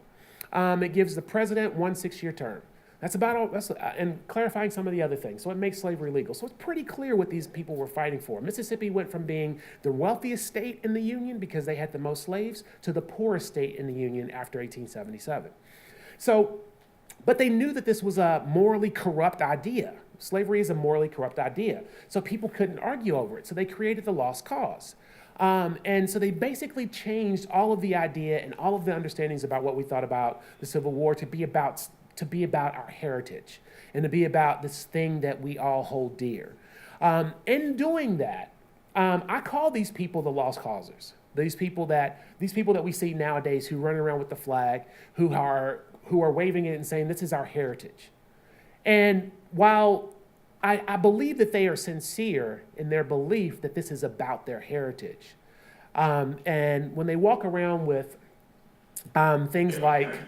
It gives the president 1 6-year term. That's about all, and clarifying some of the other things. So it makes slavery legal. So it's pretty clear what these people were fighting for. Mississippi went from being the wealthiest state in the Union because they had the most slaves to the poorest state in the Union after 1877. So, but they knew that this was a morally corrupt idea. Slavery is a morally corrupt idea. So people couldn't argue over it. So they created the lost cause. And so they basically changed all of the idea and all of the understandings about what we thought about the Civil War to be about our heritage and to be about this thing that we all hold dear. In doing that, I call these people the lost causers. These people that we see nowadays who run around with the flag, who are waving it and saying this is our heritage. And while I believe that they are sincere in their belief that this is about their heritage, and when they walk around with things like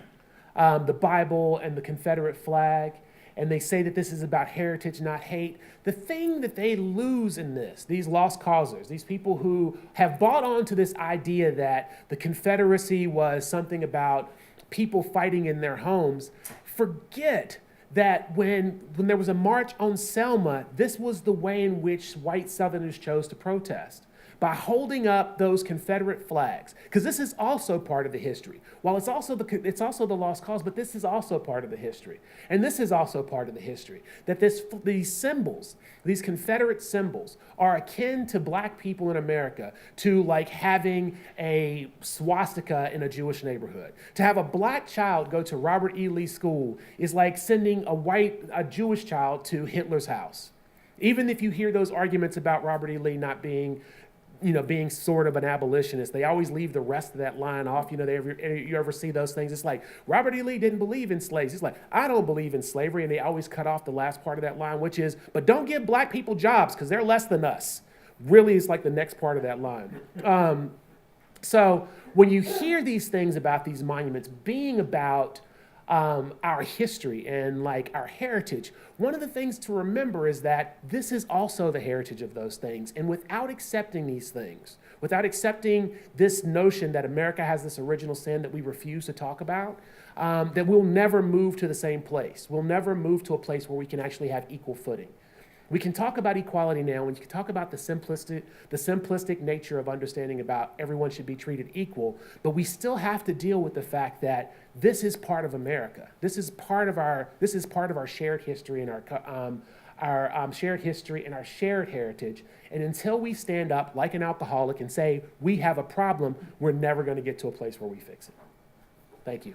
the Bible and the Confederate flag, and they say that this is about heritage, not hate. The thing that they lose in this, these lost causers, these people who have bought onto this idea that the Confederacy was something about people fighting in their homes, forget that when there was a march on Selma, this was the way in which white Southerners chose to protest. By holding up those Confederate flags, because this is also part of the history. While it's also the lost cause, but this is also part of the history. And this is also part of the history, that these symbols, these Confederate symbols, are akin to black people in America, to like having a swastika in a Jewish neighborhood. To have a black child go to Robert E. Lee School is like sending a Jewish child to Hitler's house. Even if you hear those arguments about Robert E. Lee not being sort of an abolitionist, they always leave the rest of that line off. You ever see those things? It's like, Robert E. Lee didn't believe in slaves. He's like, I don't believe in slavery. And they always cut off the last part of that line, which is, but don't give black people jobs because they're less than us. Really is like the next part of that line. So when you hear these things about these monuments being about our history and like our heritage, one of the things to remember is that this is also the heritage of those things. And without accepting these things, without accepting this notion that America has this original sin that we refuse to talk about, that we'll never move to the same place. We'll never move to a place where we can actually have equal footing. We can talk about equality now, and you can talk about the simplistic nature of understanding about everyone should be treated equal, but we still have to deal with the fact that this is part of America. This is part of our shared history and our shared history and our shared heritage. And until we stand up like an alcoholic and say we have a problem, we're never going to get to a place where we fix it. Thank you.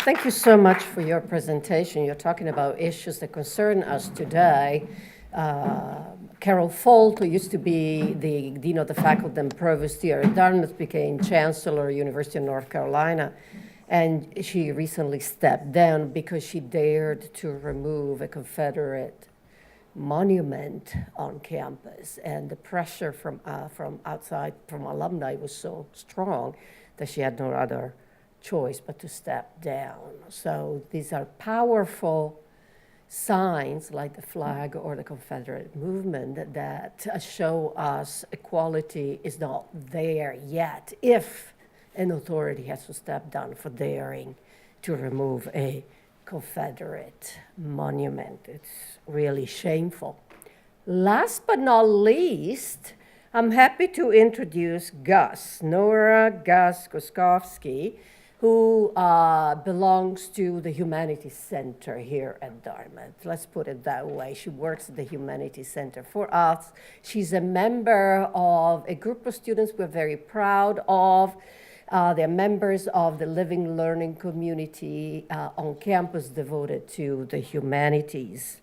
Thank you so much for your presentation. You're talking about issues that concern us today. Carol Folt, who used to be the Dean of the Faculty and Provost here at Dartmouth, became Chancellor, University of North Carolina, and she recently stepped down because she dared to remove a Confederate monument on campus, and the pressure from outside, from alumni, was so strong that she had no other choice but to step down. So these are powerful signs like the flag or the Confederate movement that show us equality is not there yet if an authority has to step down for daring to remove a Confederate monument. It's really shameful. Last but not least, I'm happy to introduce Nora Guskowski, who belongs to the Humanities Center here at Dartmouth. Let's put it that way. She works at the Humanities Center for us. She's a member of a group of students we're very proud of. They're members of the Living Learning community on campus devoted to the humanities.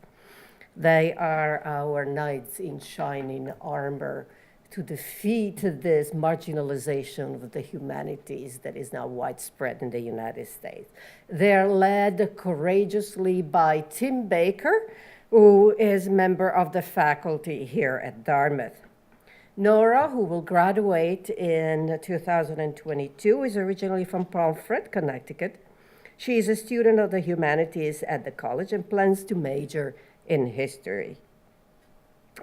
They are our knights in shining armor to defeat this marginalization of the humanities that is now widespread in the United States. They're led courageously by Tim Baker, who is member of the faculty here at Dartmouth. Nora, who will graduate in 2022, is originally from Pomfret, Connecticut. She is a student of the humanities at the college and plans to major in history.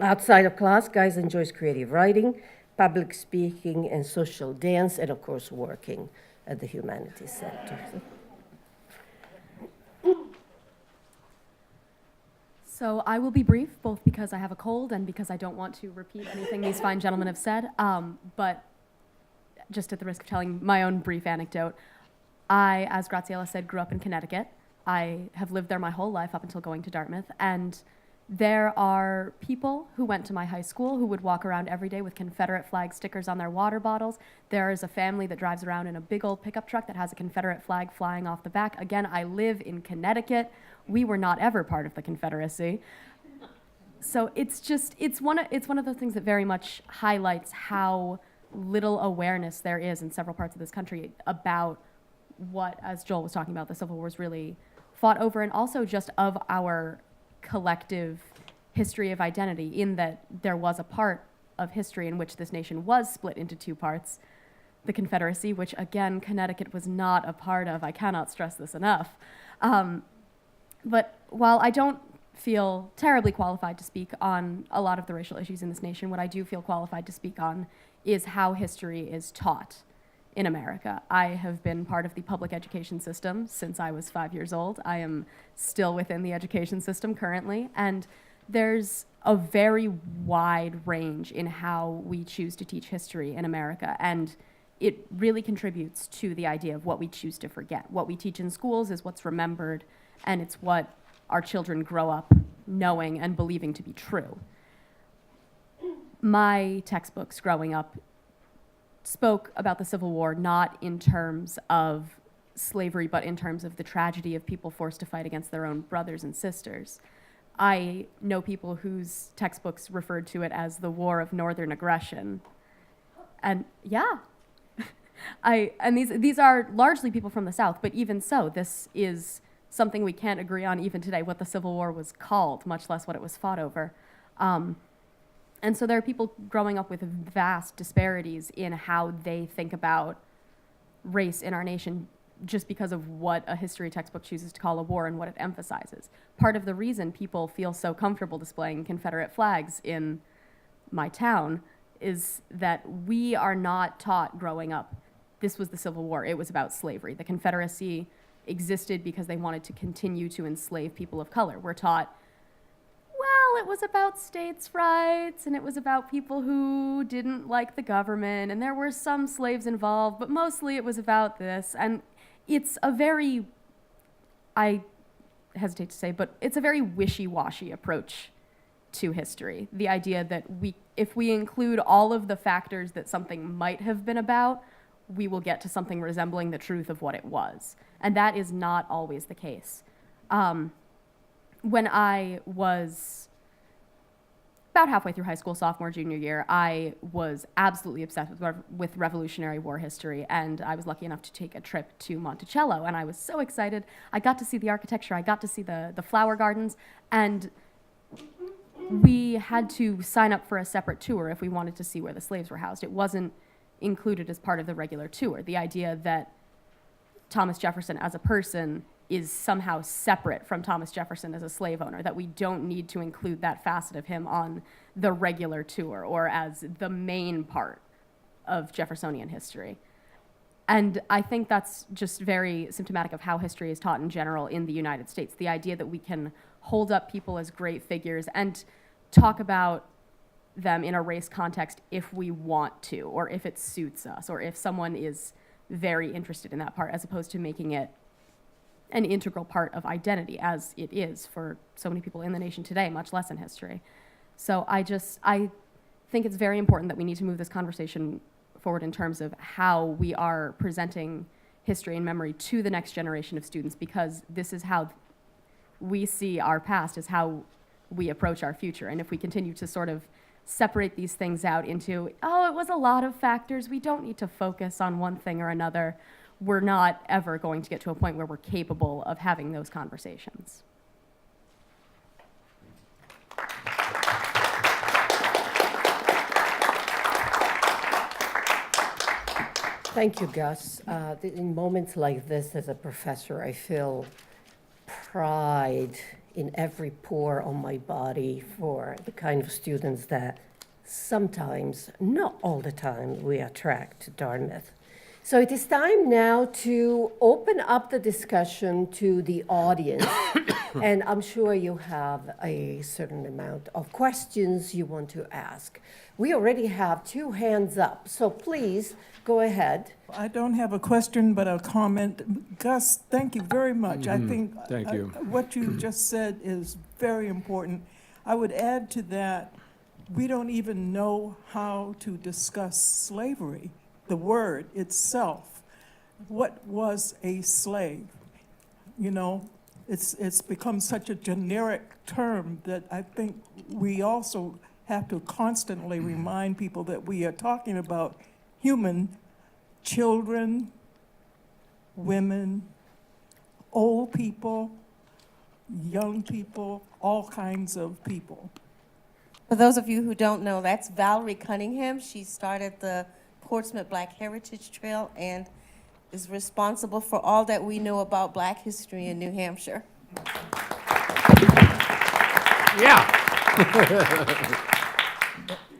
Outside of class, Guys enjoys creative writing, public speaking, and social dance, and of course, working at the Humanities Center. So I will be brief, both because I have a cold and because I don't want to repeat anything these fine gentlemen have said. But just at the risk of telling my own brief anecdote, I, as Graziella said, grew up in Connecticut. I have lived there my whole life up until going to Dartmouth. And there are people who went to my high school who would walk around every day with Confederate flag stickers on their water bottles. There is a family that drives around in a big old pickup truck that has a Confederate flag flying off the back. Again, I live in Connecticut. We were not ever part of the Confederacy. So it's one of those things that very much highlights how little awareness there is in several parts of this country about what, as Joel was talking about, the Civil War was really fought over, and also just of our collective history of identity, in that there was a part of history in which this nation was split into two parts, the Confederacy, which again, Connecticut was not a part of. I cannot stress this enough. But while I don't feel terribly qualified to speak on a lot of the racial issues in this nation, what I do feel qualified to speak on is how history is taught in America. I have been part of the public education system since I was 5 years old. I am still within the education system currently, and there's a very wide range in how we choose to teach history in America, and it really contributes to the idea of what we choose to forget. What we teach in schools is what's remembered, and it's what our children grow up knowing and believing to be true. My textbooks growing up spoke about the Civil War not in terms of slavery, but in terms of the tragedy of people forced to fight against their own brothers and sisters. I know people whose textbooks referred to it as the War of Northern Aggression. And yeah, these are largely people from the South, but even so, this is something we can't agree on even today, what the Civil War was called, much less what it was fought over. And so there are people growing up with vast disparities in how they think about race in our nation just because of what a history textbook chooses to call a war and what it emphasizes. Part of the reason people feel so comfortable displaying Confederate flags in my town is that we are not taught growing up, this was the Civil War, it was about slavery. The Confederacy existed because they wanted to continue to enslave people of color. We're taught, well, it was about states' rights, and it was about people who didn't like the government, and there were some slaves involved, but mostly it was about this. And it's a very, I hesitate to say, but it's a very wishy-washy approach to history. The idea that if we include all of the factors that something might have been about, we will get to something resembling the truth of what it was. And that is not always the case. When I was about halfway through high school, sophomore, junior year, I was absolutely obsessed with Revolutionary War history, and I was lucky enough to take a trip to Monticello, and I was so excited. I got to see the architecture, I got to see the flower gardens, and we had to sign up for a separate tour if we wanted to see where the slaves were housed. It wasn't included as part of the regular tour. The idea that Thomas Jefferson as a person is somehow separate from Thomas Jefferson as a slave owner, that we don't need to include that facet of him on the regular tour or as the main part of Jeffersonian history. And I think that's just very symptomatic of how history is taught in general in the United States. The idea that we can hold up people as great figures and talk about them in a race context if we want to, or if it suits us, or if someone is very interested in that part, as opposed to making it an integral part of identity, as it is for so many people in the nation today, much less in history. So I think it's very important that we need to move this conversation forward in terms of how we are presenting history and memory to the next generation of students, because this is how we see our past, is how we approach our future. And if we continue to sort of separate these things out into, oh, it was a lot of factors. We don't need to focus on one thing or another. We're not ever going to get to a point where we're capable of having those conversations. Thank you, Gus. In moments like this, as a professor, I feel pride in every pore on my body for the kind of students that sometimes, not all the time, we attract to Dartmouth. So it is time now to open up the discussion to the audience. And I'm sure you have a certain amount of questions you want to ask. We already have 2 hands up, so please go ahead. I don't have a question, but a comment. Gus, thank you very much. I think Thank you. What you just said is very important. I would add to that, we don't even know how to discuss slavery, the word itself. What was a slave? You know, it's become such a generic term that I think we also have to constantly remind people that we are talking about human children, women, old people, young people, all kinds of people. For those of you who don't know, that's Valerie Cunningham. She started the Portsmouth Black Heritage Trail and is responsible for all that we know about Black history in New Hampshire. Yeah.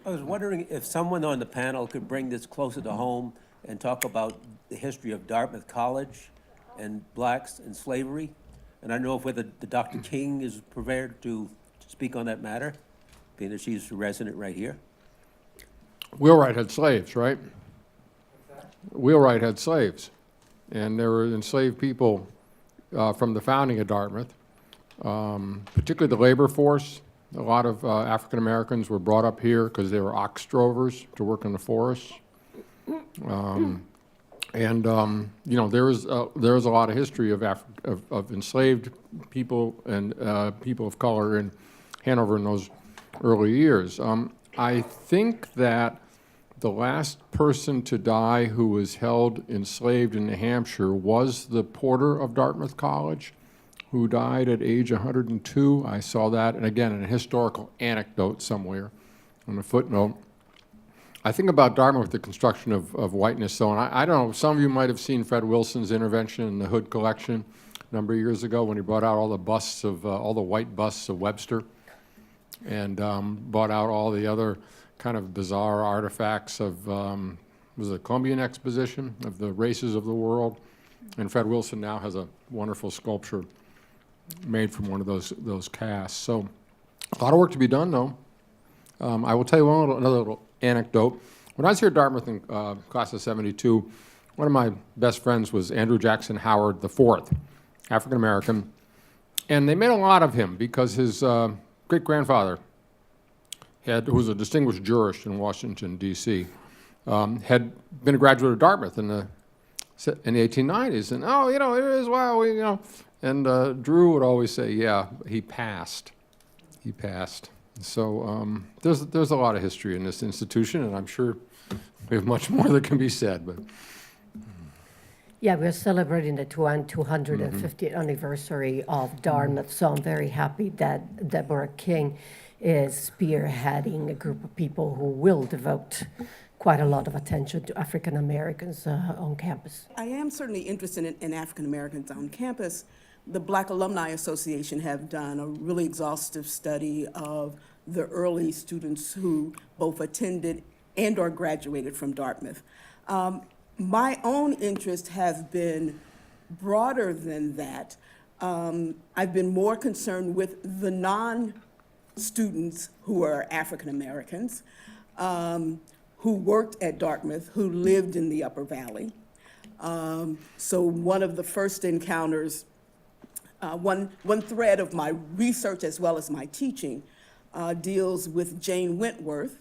I was wondering if someone on the panel could bring this closer to home and talk about the history of Dartmouth College and blacks and slavery. And I don't know if whether the Dr. King is prepared to speak on that matter, being that she's a resident right here. Wheelwright had slaves, right? Wheelwright had slaves. And there were enslaved people from the founding of Dartmouth, particularly the labor force. A lot of African Americans were brought up here because they were ox drovers to work in the forests. You know, there is a lot of history of enslaved people and people of color in Hanover in those early years. I think that the last person to die who was held enslaved in New Hampshire was the porter of Dartmouth College, who died at age 102. I saw that, and again, in a historical anecdote somewhere on a footnote. I think about Dartmouth with the construction of whiteness, though, and I don't know, some of you might have seen Fred Wilson's intervention in the Hood collection a number of years ago when he brought out all the busts of, all the white busts of Webster, and brought out all the other kind of bizarre artifacts of, was it the Columbian Exposition of the races of the world? And Fred Wilson now has a wonderful sculpture made from one of those casts. So a lot of work to be done, though. I will tell you another little anecdote. When I was here at Dartmouth in class of 72, one of my best friends was Andrew Jackson Howard IV, African American. And they made a lot of him because his great-grandfather, who was a distinguished jurist in Washington, D.C., had been a graduate of Dartmouth in the 1890s. And, oh, you know, it is, well, you know. And Drew would always say, yeah, he passed. He passed. So there's a lot of history in this institution, and I'm sure we have much more that can be said. But Yeah, we're celebrating the 250th anniversary of Dartmouth, so I'm very happy that Deborah King is spearheading a group of people who will devote quite a lot of attention to African Americans on campus. I am certainly interested in African Americans on campus. The Black Alumni Association have done a really exhaustive study of the early students who both attended and or graduated from Dartmouth. My own interest has been broader than that. I've been more concerned with the non-students who are African Americans, who worked at Dartmouth, who lived in the Upper Valley. So one of the first encounters, one thread of my research as well as my teaching deals with Jane Wentworth,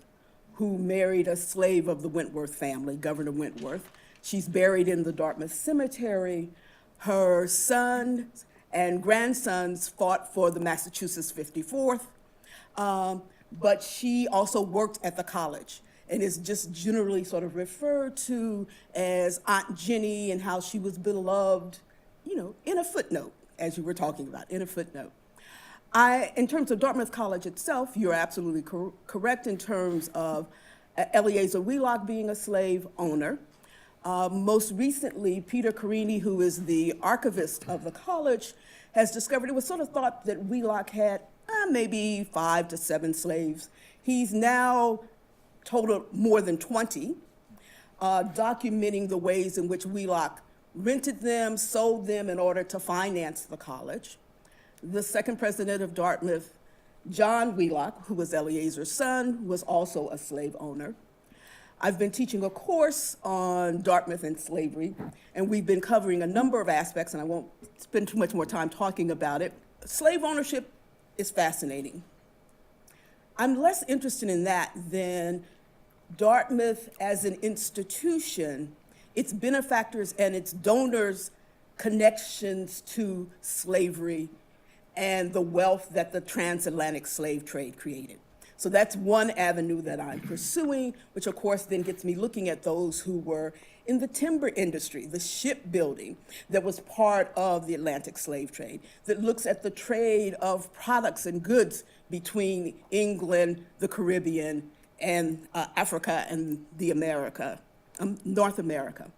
who married a slave of the Wentworth family, Governor Wentworth. She's buried in the Dartmouth Cemetery. Her sons and grandsons fought for the Massachusetts 54th. but she also worked at the college and is just generally sort of referred to as Aunt Jenny and how she was beloved, you know, in a footnote, as you were talking about, in a footnote. In terms of Dartmouth College itself, you're absolutely correct in terms of Eleazar Wheelock being a slave owner. Most recently, Peter Carini, who is the archivist of the college, has discovered, it was sort of thought that Wheelock had maybe 5 to 7 slaves. He's now totaled more than 20, documenting the ways in which Wheelock rented them, sold them in order to finance the college. The second president of Dartmouth, John Wheelock, who was Eleazar's son, was also a slave owner. I've been teaching a course on Dartmouth and slavery, and we've been covering a number of aspects, and I won't spend too much more time talking about it. Slave ownership is fascinating. I'm less interested in that than Dartmouth as an institution, its benefactors and its donors' connections to slavery and the wealth that the transatlantic slave trade created. So that's one avenue that I'm pursuing, which of course then gets me looking at those who were in the timber industry, the shipbuilding that was part of the Atlantic slave trade, that looks at the trade of products and goods between England, the Caribbean, and Africa and North America.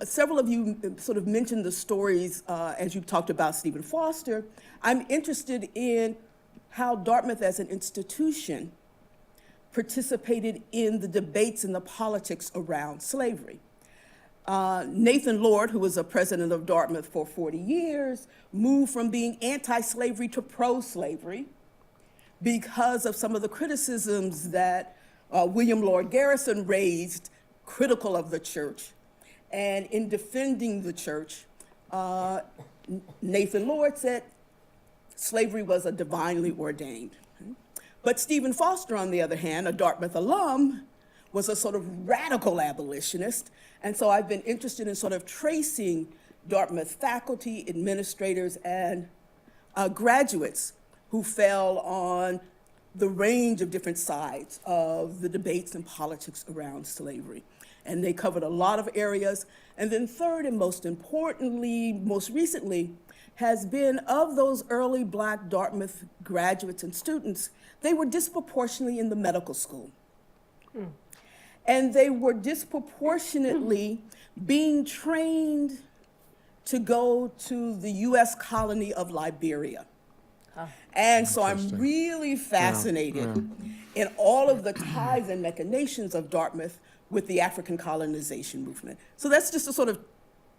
Several of you sort of mentioned the stories as you talked about Stephen Foster. I'm interested in how Dartmouth as an institution participated in the debates and the politics around slavery. Nathan Lord, who was a president of Dartmouth for 40 years, moved from being anti-slavery to pro-slavery because of some of the criticisms that William Lord Garrison raised critical of the church. And in defending the church, Nathan Lord said slavery was a divinely ordained. But Stephen Foster, on the other hand, a Dartmouth alum, was a sort of radical abolitionist. And so I've been interested in sort of tracing Dartmouth faculty, administrators, and graduates who fell on the range of different sides of the debates and politics around slavery. And they covered a lot of areas. And then third, and most importantly, most recently, has been of those early Black Dartmouth graduates and students, they were disproportionately in the medical school. And they were disproportionately being trained to go to the US colony of Liberia. And so I'm really fascinated in all of the ties and machinations of Dartmouth with the African colonization movement. So that's just to sort of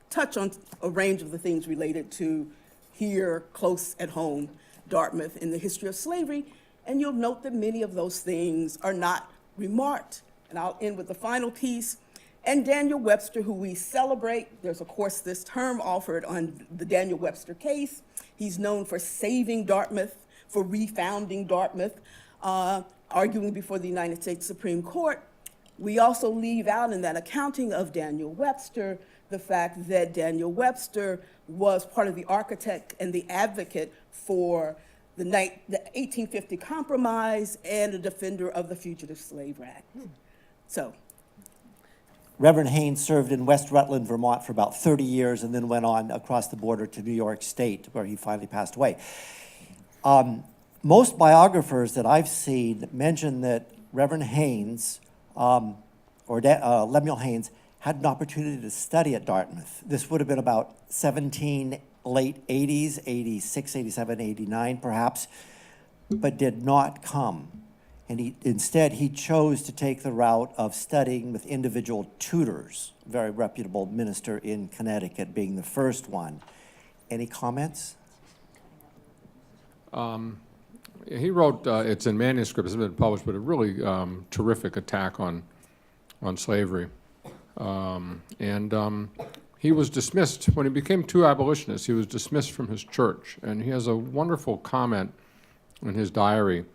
touch on a range of the things related to here, close at home, Dartmouth in the history of slavery. And you'll note that many of those things are not remarked. And I'll end with the final piece. And Daniel Webster, who we celebrate, there's a course this term offered on the Daniel Webster case. He's known for saving Dartmouth, for refounding Dartmouth, arguing before the United States Supreme Court. We also leave out in that accounting of Daniel Webster the fact that Daniel Webster was part of the architect and the advocate for the 1850 Compromise and a defender of the Fugitive Slave Act. So. Reverend Haynes served in West Rutland, Vermont for about 30 years and then went on across the border to New York State, where he finally passed away. Most biographers that I've seen mention that Reverend Haynes, Lemuel Haynes, had an opportunity to study at Dartmouth. This would have been about late 80s, 86, 87, 89 perhaps, but did not come. And instead, he chose to take the route of studying with individual tutors, a very reputable minister in Connecticut being the first one. Any comments? He wrote, it's in manuscript, it's been published, but a really terrific attack on slavery. He was dismissed, when he became too abolitionist, he was dismissed from his church. And he has a wonderful comment in his diary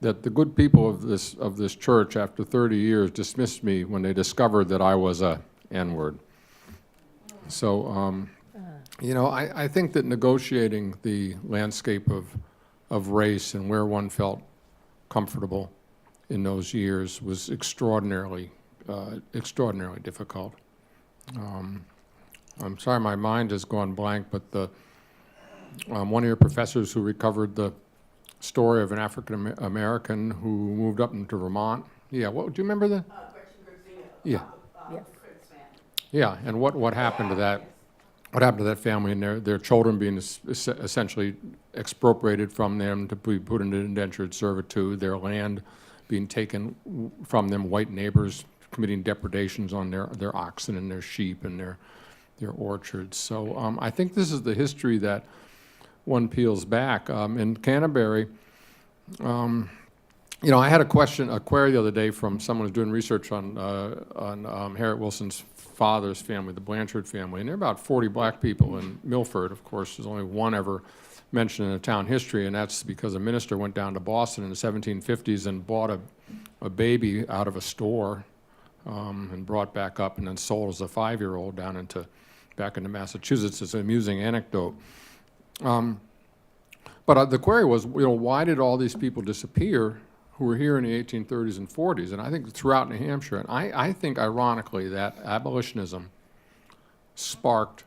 that the good people of this church, after 30 years, dismissed me when they discovered that I was a N-word. So, you know, I think that negotiating the landscape of race and where one felt comfortable in those years was extraordinarily difficult. I'm sorry, my mind has gone blank, but one of your professors who recovered the story of an African American who moved up into Vermont. Yeah, what do you remember the? Yeah. Yes. Yeah, and what happened to that? What happened to that family and their children being essentially expropriated from them to be put into indentured servitude, their land being taken from them, white neighbors committing depredations on their oxen and their sheep and their orchards. So I think this is the history that one peels back. In Canterbury, I had a query the other day from someone who's doing research on Harriet Wilson's father's family, the Blanchard family, and there are about 40 black people in Milford. Of course, there's only one ever mentioned in the town history, and that's because a minister went down to Boston in the 1750s and bought a baby out of a store and brought back up and then sold as a 5-year-old back into Massachusetts. It's an amusing anecdote. But the query was, why did all these people disappear who were here in the 1830s and 40s? And I think throughout New Hampshire, and I think ironically that abolitionism sparked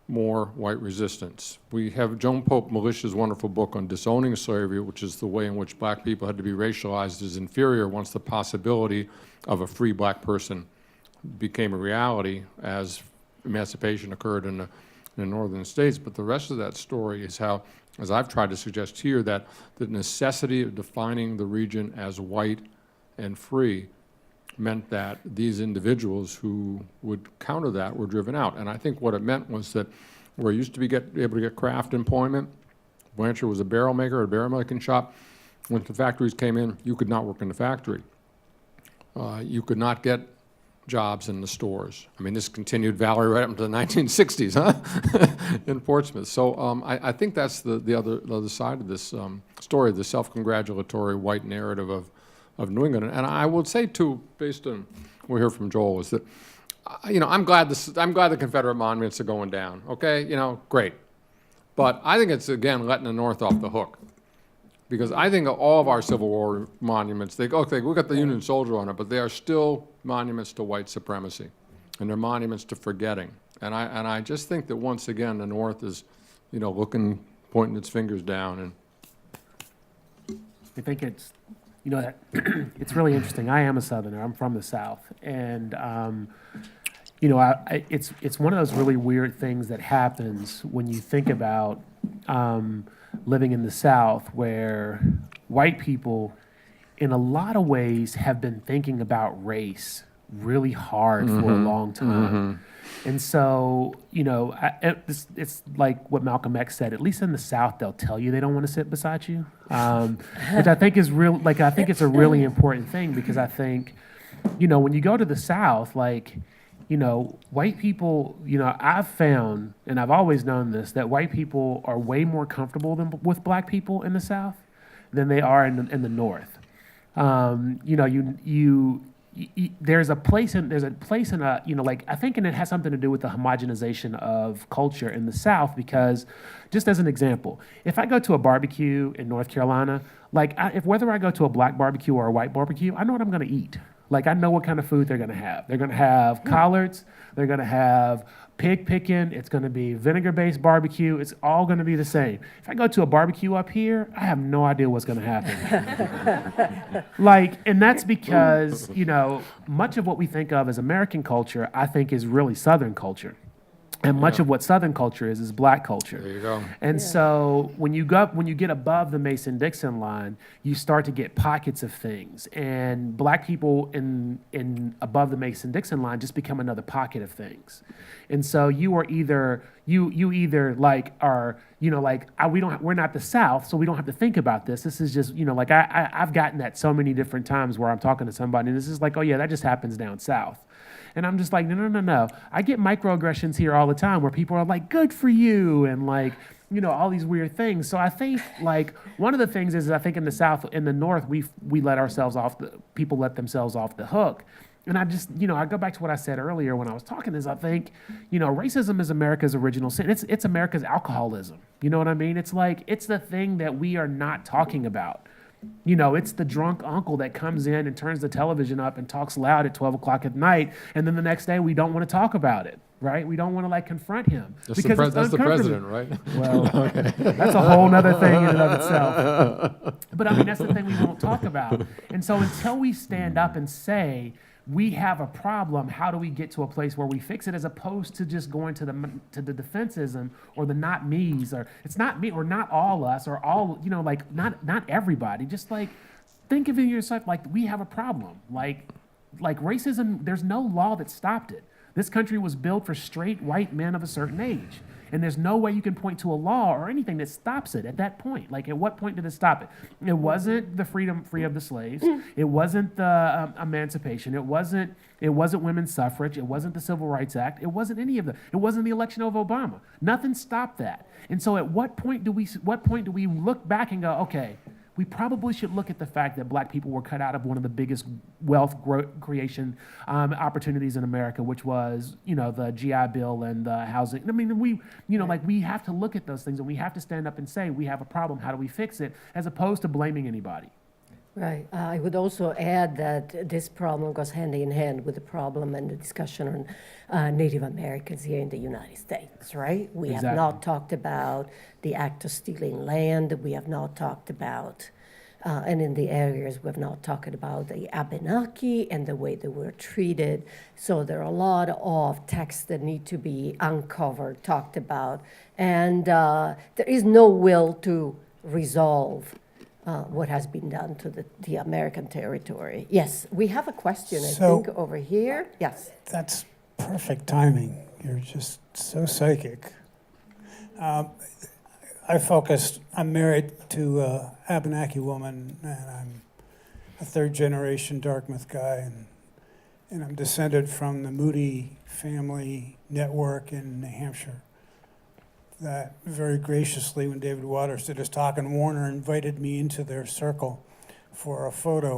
more white resistance. We have Joan Pope Militia's wonderful book on disowning slavery, which is the way in which black people had to be racialized as inferior once the possibility of a free black person became a reality as emancipation occurred in the northern states. But the rest of that story is how, as I've tried to suggest here, that the necessity of defining the region as white and free meant that these individuals who would counter that were driven out. And I think what it meant was that where you used to be able to get craft employment, Blanchard was a barrel maker, a barrel making shop. When the factories came in, you could not work in the factory. You could not get jobs in the stores. I mean, this continued, Valerie, right up into the 1960s, huh? In Portsmouth. So I think that's the other side of this story, the self-congratulatory white narrative of New England. And I would say, too, based on what we heard from Joel, is that, I'm glad the Confederate monuments are going down, okay? Great. But I think it's, again, letting the North off the hook. Because I think all of our Civil War monuments, we got the Union soldier on it, but they are still monuments to white supremacy, and they're monuments to forgetting. And I just think that once again the North is, looking, pointing its fingers down. And I think it's, it's really interesting. I am a Southerner. I'm from the South, and it's one of those really weird things that happens when you think about living in the South, where white people, in a lot of ways, have been thinking about race really hard for a long time. And so, it's like what Malcolm X said, at least in the South, they'll tell you they don't want to sit beside you, which I think is real. I think it's a really important thing, because I think, when you go to the South, white people, I've found, and I've always known this, that white people are way more comfortable with black people in the South than they are in the North. There's a place in I think, and it has something to do with the homogenization of culture in the South, because just as an example, if I go to a barbecue in North Carolina, whether I go to a black barbecue or a white barbecue, I know what I'm going to eat. I know what kind of food they're going to have. They're going to have collards. They're going to have pig picking. It's going to be vinegar-based barbecue. It's all going to be the same. If I go to a barbecue up here, I have no idea what's going to happen. And that's because, much of what we think of as American culture, I think, is really Southern culture. And much of what Southern culture is black culture. There you go. And so when you get above the Mason-Dixon line, you start to get pockets of things. And black people in above the Mason-Dixon line just become another pocket of things. And so you are either we're not the South, so we don't have to think about this. This is just, I've gotten that so many different times where I'm talking to somebody and this is like, oh yeah, that just happens down South. And I'm just like, no. I get microaggressions here all the time where people are like, good for you, and all these weird things. So I think one of the things is, I think in the South, in the North, we let ourselves people let themselves off the hook. And I just, I go back to what I said earlier when I was talking, is I think, racism is America's original sin. It's America's alcoholism. You know what I mean? It's it's the thing that we are not talking about. You know, it's the drunk uncle that comes in and turns the television up and talks loud at 12 o'clock at night, and then the next day we don't want to talk about it, right? We don't want to like confront him That's because it's that's the uncomfortable. president, right? Well, that's a whole nother thing in and of itself. But I mean, that's the thing we won't talk about. And so until we stand up and say, we have a problem, how do we get to a place where we fix it, as opposed to just going to the defensism or the not me's, or it's not me or not all us or all, you know, like not everybody. Just like think of it yourself, like we have a problem. Like racism, there's no law that stopped it. This country was built for straight white men of a certain age. And there's no way you can point to a law or anything that stops it at that point. Like, at what point did it stop it? It wasn't the freedom free of the slaves. It wasn't the emancipation. It wasn't women's suffrage. It wasn't the Civil Rights Act. It wasn't any of them. It wasn't the election of Obama. Nothing stopped that. And so, at what point do we look back and go, okay, we probably should look at the fact that black people were cut out of one of the biggest wealth creation opportunities in America, which was, you know, the GI Bill and the housing. I mean, we have to look at those things, and we have to stand up and say, we have a problem, how do we fix it, as opposed to blaming anybody. Right. I would also add that this problem goes hand in hand with the problem and the discussion on Native Americans here in the United States, right? We have Exactly. not talked about the act of stealing land. We have not talked about, and in the areas, we have not talked about the Abenaki and the way they were treated. So there are a lot of texts that need to be uncovered, talked about, and there is no will to resolve what has been done to the American territory. Yes, we have a question, I So- think, over here. Yes. That's perfect timing. You're just so psychic. I'm married to an Abenaki woman, and I'm a third-generation Dartmouth guy, and I'm descended from the Moody family network in New Hampshire that very graciously, when David Waters did his talk in Warner, invited me into their circle for a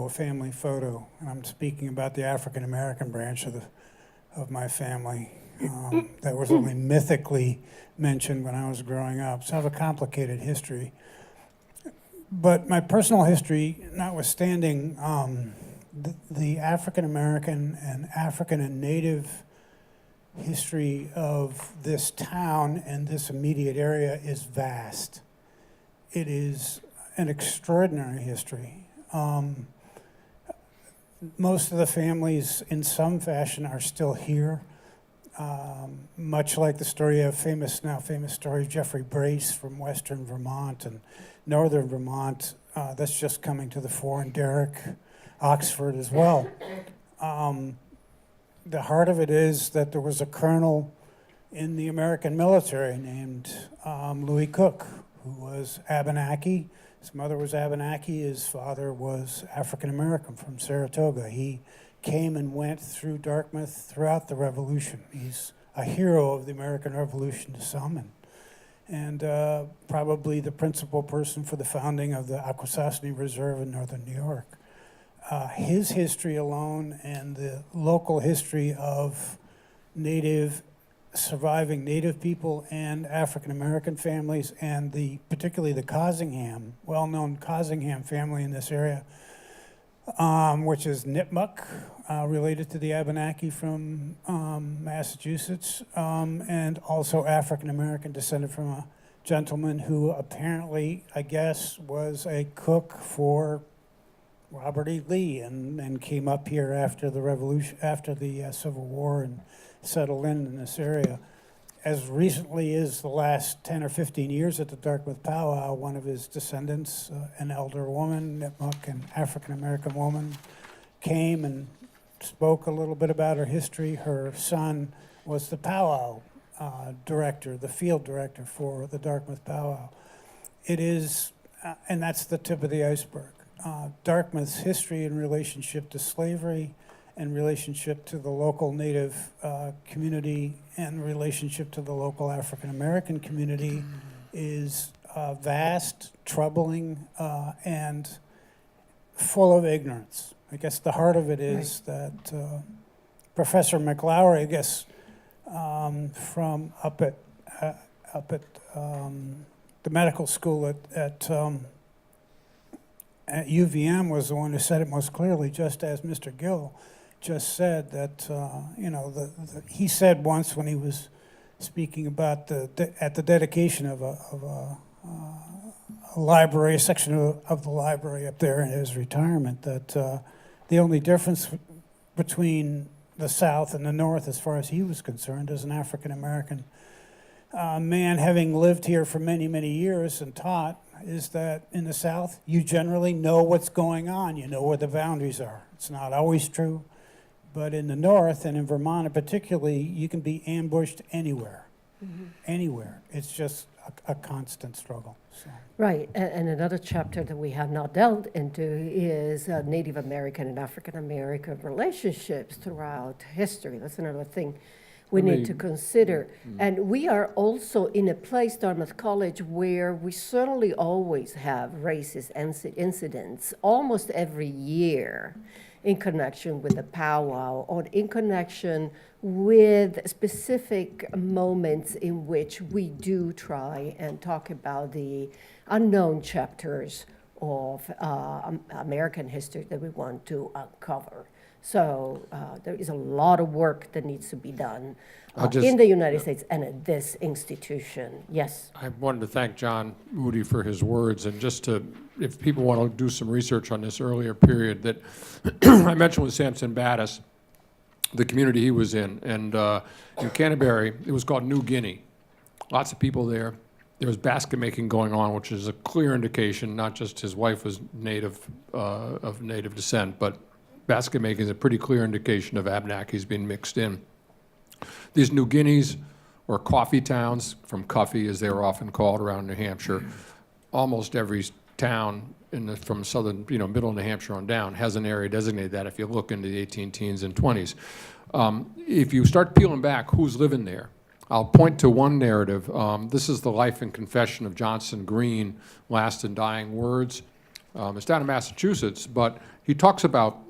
family photo. And I'm speaking about the African-American branch of my family that was only mythically mentioned when I was growing up. So I have a complicated history. But my personal history, notwithstanding, the African-American and African and Native history of this town and this immediate area is vast. It is an extraordinary history. Most of the families, in some fashion, are still here. Much like the story of famous story of Jeffrey Brace from Western Vermont and Northern Vermont. That's just coming to the fore, and Derek Oxford as well. The heart of it is that there was a colonel in the American military named Louis Cook, who was Abenaki. His mother was Abenaki. His father was African American from Saratoga. He came and went through Dartmouth throughout the Revolution. He's a hero of the American Revolution to some, and probably the principal person for the founding of the Akwesasne Reserve in northern New York. His history alone and the local history of surviving Native people and African American families, and particularly the Cossingham, well-known Cossingham family in this area, which is Nipmuc, related to the Abenaki from Massachusetts, and also African American, descended from a gentleman who apparently, I guess, was a cook for Robert E. Lee, and came up here after the Revolution, after the Civil War, and settled in this area. As recently as the last 10 or 15 years at the Dartmouth Powwow, one of his descendants, an elder woman, Nipmuc, an African-American woman, came and spoke a little bit about her history. Her son was the powwow director, the field director for the Dartmouth Powwow. It is, and that's the tip of the iceberg. Dartmouth's history in relationship to slavery, and relationship to the local Native community, and relationship to the local African American community is vast, troubling, and full of ignorance. I guess the heart of it is that Professor McLaury, I guess, from up at the medical school at at UVM was the one who said it most clearly, just as Mr. Gill just said, that, he said once when he was speaking about at the dedication of a library, a section of the library up there in his retirement, that the only difference between the South and the North, as far as he was concerned, as an African-American man having lived here for many, many years and taught, is that in the South, you generally know what's going on. You know where the boundaries are. It's not always true, but in the North and in Vermont particularly, you can be ambushed anywhere, anywhere. It's just a constant struggle. So. Right, and another chapter that we have not delved into is Native American and African American relationships throughout history. That's another thing we need to consider. And we are also in a place, Dartmouth College, where we certainly always have racist incidents almost every year in connection with the powwow or in connection with specific moments in which we do try and talk about the unknown chapters of American history that we want to uncover. So there is a lot of work that needs to be done in the United States and at this institution. Yes. I wanted to thank John Moody for his words, and just to, if people want to do some research on this earlier period that I mentioned with Samson Battis, the community he was in, and in Canterbury, it was called New Guinea. Lots of people there. There was basket making going on, which is a clear indication, not just his wife was of native descent, but basket making is a pretty clear indication of Abenakis being mixed in. These New Guineas, or coffee towns, from Cuffy as they were often called around New Hampshire, almost every town from southern, middle New Hampshire on down has an area designated that if you look into the 18 teens and 20s. If you start peeling back who's living there, I'll point to one narrative. This is the life and confession of Johnson Green, Last and Dying Words. It's down in Massachusetts, but he talks about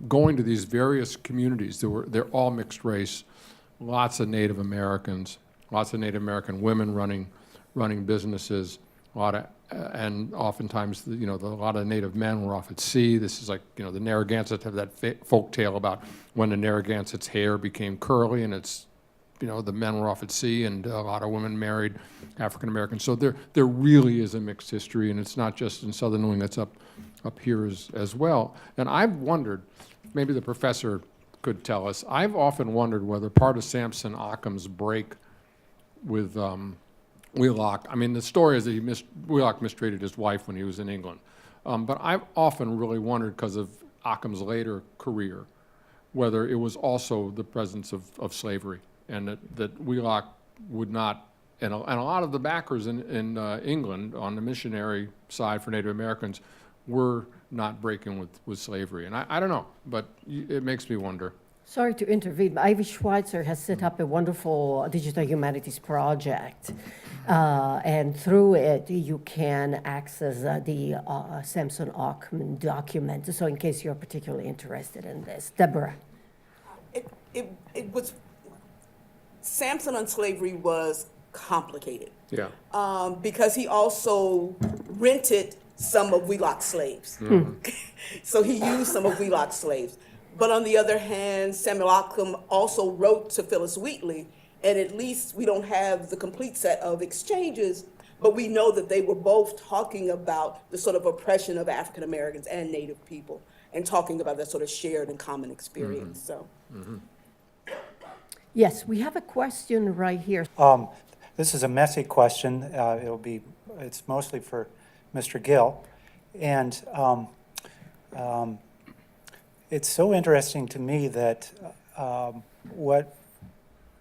going to these various communities. They're all mixed race, lots of Native Americans, lots of Native American women running businesses, and oftentimes, a lot of Native men were off at sea. This is like, the Narragansetts have that folk tale about when the Narragansett's hair became curly, and it's, the men were off at sea, and a lot of women married African Americans. So there really is a mixed history, and it's not just in southern New England, it's up here as well. And I've wondered, maybe the professor could tell us, I've often wondered whether part of Samson Occam's break with Wheelock, the story is that Wheelock mistreated his wife when he was in England. But I've often really wondered, because of Occam's later career, whether it was also the presence of slavery, and that Wheelock would not, and a lot of the backers in England on the missionary side for Native Americans were not breaking with slavery. And I don't know, but it makes me wonder. Sorry to intervene, but Ivy Schweitzer has set up a wonderful digital humanities project. And through it, you can access the Samson Occam document. So in case you're particularly interested in this. Deborah. It was, Samson on slavery was complicated. Yeah. Because he also rented some of Wheelock's slaves. So he used some of Wheelock's slaves. But on the other hand, Samuel Occam also wrote to Phyllis Wheatley, and at least we don't have the complete set of exchanges, but we know that they were both talking about the sort of oppression of African Americans and Native people, and talking about that sort of shared and common experience. So. Yes, we have a question right here. This is a messy question. It's mostly for Mr. Gill, and it's so interesting to me that what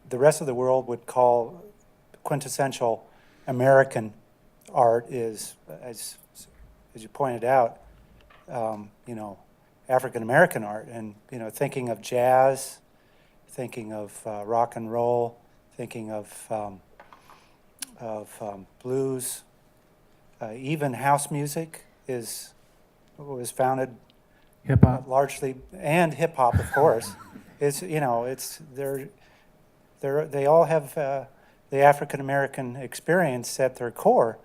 the rest of the world would call quintessential American art is, as you pointed out, African American art, and thinking of jazz, thinking of rock and roll, thinking of blues, even house music was founded Hip hop. largely, and hip hop, of course. They all have the African American experience at their core,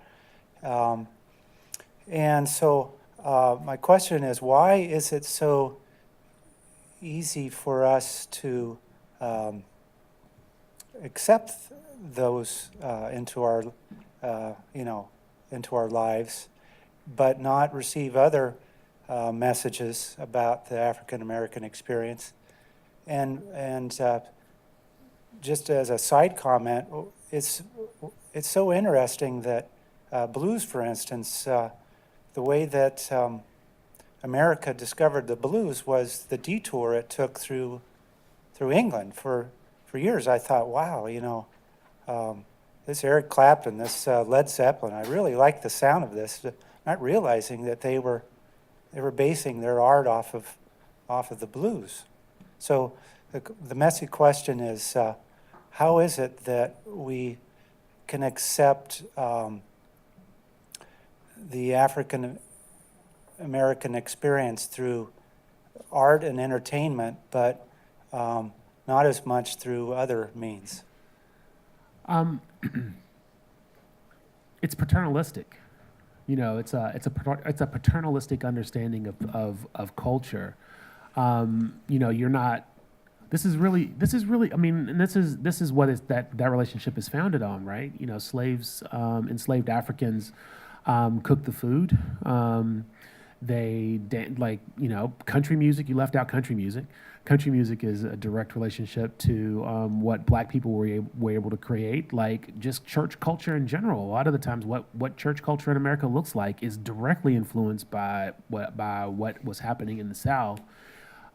and so my question is, why is it so easy for us to accept those into our, into our lives, but not receive other messages about the African American experience? And just as a side comment, it's so interesting that blues, for instance, the way that America discovered the blues was the detour it took through England. For years, I thought, wow, this Eric Clapton, this Led Zeppelin, I really like the sound of this, not realizing that they were basing their art off of the blues. So the messy question is, how is it that we can accept the African American experience through art and entertainment, but not as much through other means? It's paternalistic. It's a paternalistic understanding of culture. You're not. This is really. I mean, and this is what is that relationship is founded on, right? Slaves, enslaved Africans, cooked the food. Country music. You left out country music. Country music is a direct relationship to what Black people were able to create, like just church culture in general. A lot of the times, what church culture in America looks like is directly influenced by what was happening in the South.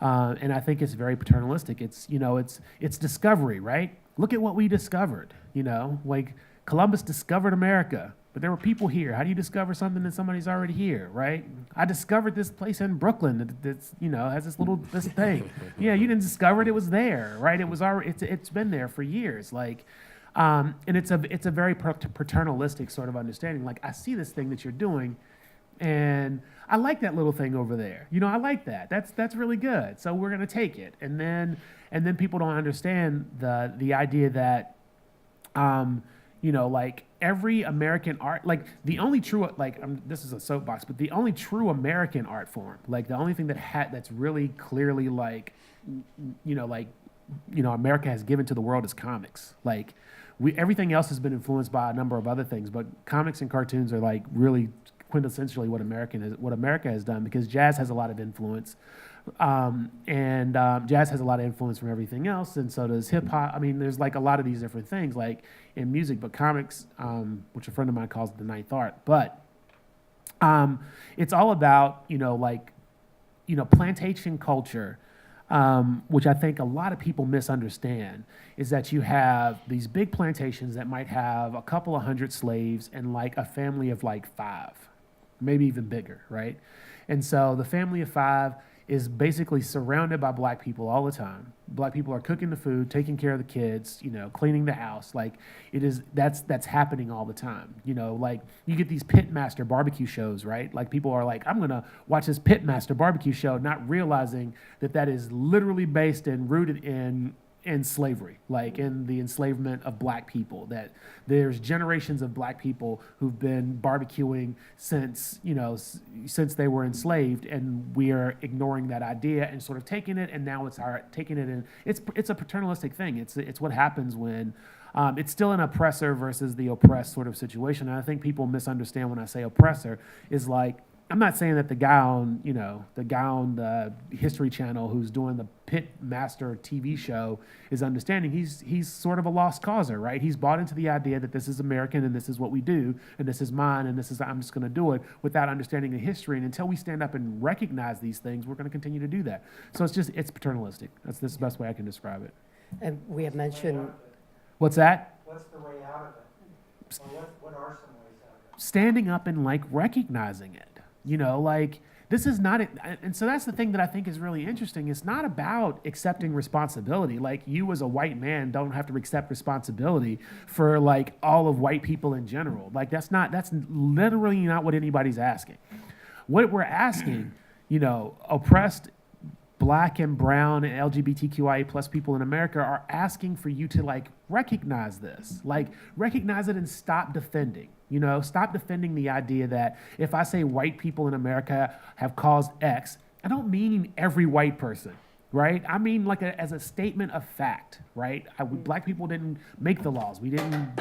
And I think it's very paternalistic. It's discovery, right? Look at what we discovered. Like Columbus discovered America, but there were people here. How do you discover something that somebody's already here, right? I discovered this place in Brooklyn that's has this thing. Yeah, you didn't discover it; it was there, right? It was already. It's been there for years. Like, and it's a very paternalistic sort of understanding. Like, I see this thing that you're doing, and I like that little thing over there. I like that. That's really good. So we're gonna take it. And then people don't understand the idea that, like every American art, like the only true, this is a soapbox, but the only true American art form, like the only thing that's really clearly America has given to the world is comics. Like everything else has been influenced by a number of other things, but comics and cartoons are like really quintessentially what America has done, because jazz has a lot of influence, and jazz has a lot of influence from everything else, and so does hip hop. I mean, there's like a lot of these different things like in music, but comics, which a friend of mine calls the ninth art, but it's all about plantation culture, which I think a lot of people misunderstand, is that you have these big plantations that might have a couple of hundred slaves and like a family of like 5, maybe even bigger, right? And so the family of 5 is basically surrounded by Black people all the time. Black people are cooking the food, taking care of the kids, cleaning the house. Like that's happening all the time. Like you get these pitmaster barbecue shows, right? Like people are like, I'm gonna watch this pitmaster barbecue show, not realizing that is literally based and rooted in slavery, like in the enslavement of Black people, that there's generations of Black people who've been barbecuing since they were enslaved, and we are ignoring that idea and sort of taking it, and now taking it in. It's a paternalistic thing. It's what happens when it's still an oppressor versus the oppressed sort of situation. And I think people misunderstand when I say oppressor is like, I'm not saying that the guy on the History Channel who's doing the Pit Master TV show is understanding. He's sort of a lost causer, right? He's bought into the idea that this is American and this is what we do and this is mine and I'm just going to do it without understanding the history. And until we stand up and recognize these things, we're going to continue to do that. So it's paternalistic. That's the best way I can describe it. And we have mentioned. What's that? What's the way out of it? Or what are some ways out of it? Standing up and like recognizing it. This is not it. And so that's the thing that I think is really interesting. It's not about accepting responsibility. Like you as a white man don't have to accept responsibility for like all of white people in general. Like that's literally not what anybody's asking. What we're asking, oppressed Black and brown and LGBTQIA plus people in America are asking for you to like recognize this, like recognize it and stop defending. You know, stop defending the idea that if I say white people in America have caused X, I don't mean every white person, right? I mean like as a statement of fact, right? Black people didn't make the laws. We didn't,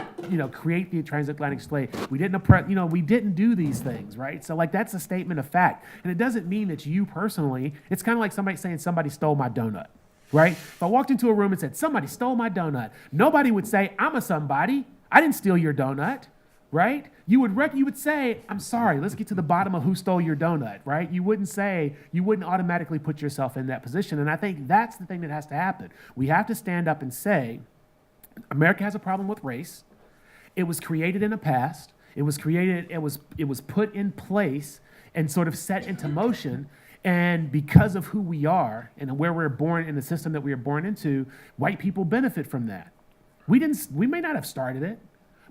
create the transatlantic slave. We didn't oppress, we didn't do these things, right? So like that's a statement of fact. And it doesn't mean that you personally, it's kind of like somebody saying somebody stole my donut, right? If I walked into a room and said, somebody stole my donut, nobody would say, I'm a somebody. I didn't steal your donut. Right? You would say, I'm sorry, let's get to the bottom of who stole your donut, right? You wouldn't automatically put yourself in that position. And I think that's the thing that has to happen. We have to stand up and say, America has a problem with race. It was created in the past. It was put in place and sort of set into motion. And because of who we are and where we're born in the system that we are born into, white people benefit from that. We may not have started it,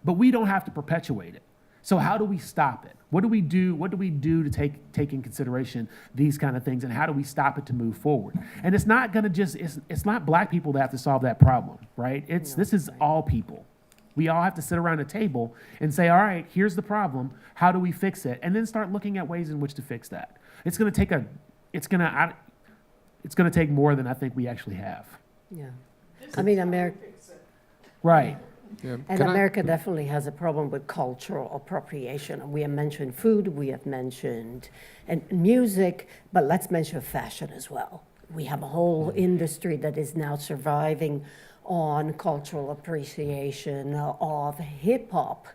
but we don't have to perpetuate it. So how do we stop it? What do we do? What do we do to take in consideration these kind of things, and how do we stop it to move forward? And it's not going to it's not black people that have to solve that problem, right? This is all people. We all have to sit around a table and say, all right, here's the problem. How do we fix it? And then start looking at ways in which to fix that. It's going to take more than I think we actually have. Yeah. I mean, America. Right. Yeah. And Can I- America definitely has a problem with cultural appropriation. We have mentioned food, we have mentioned and music, but let's mention fashion as well. We have a whole industry that is now surviving on cultural appreciation of hip hop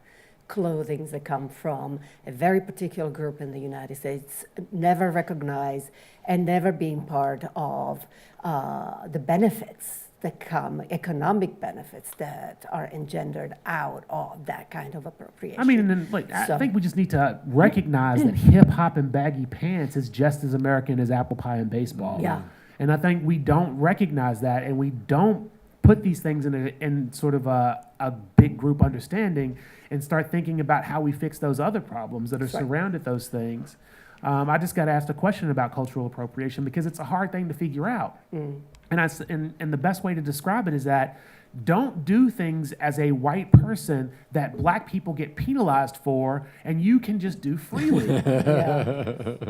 clothing that come from a very particular group in the United States, never recognized and never being part of the benefits that come, economic benefits that are engendered out of that kind of appropriation. I mean, and I think we just need to recognize that hip hop and baggy pants is just as American as apple pie and baseball. Yeah. And I think we don't recognize that, and we don't put these things in sort of a big group understanding and start thinking about how we fix those other problems that are surrounded those things. I just got asked a question about cultural appropriation because it's a hard thing to figure out. And the best way to describe it is that don't do things as a white person that black people get penalized for and you can just do freely.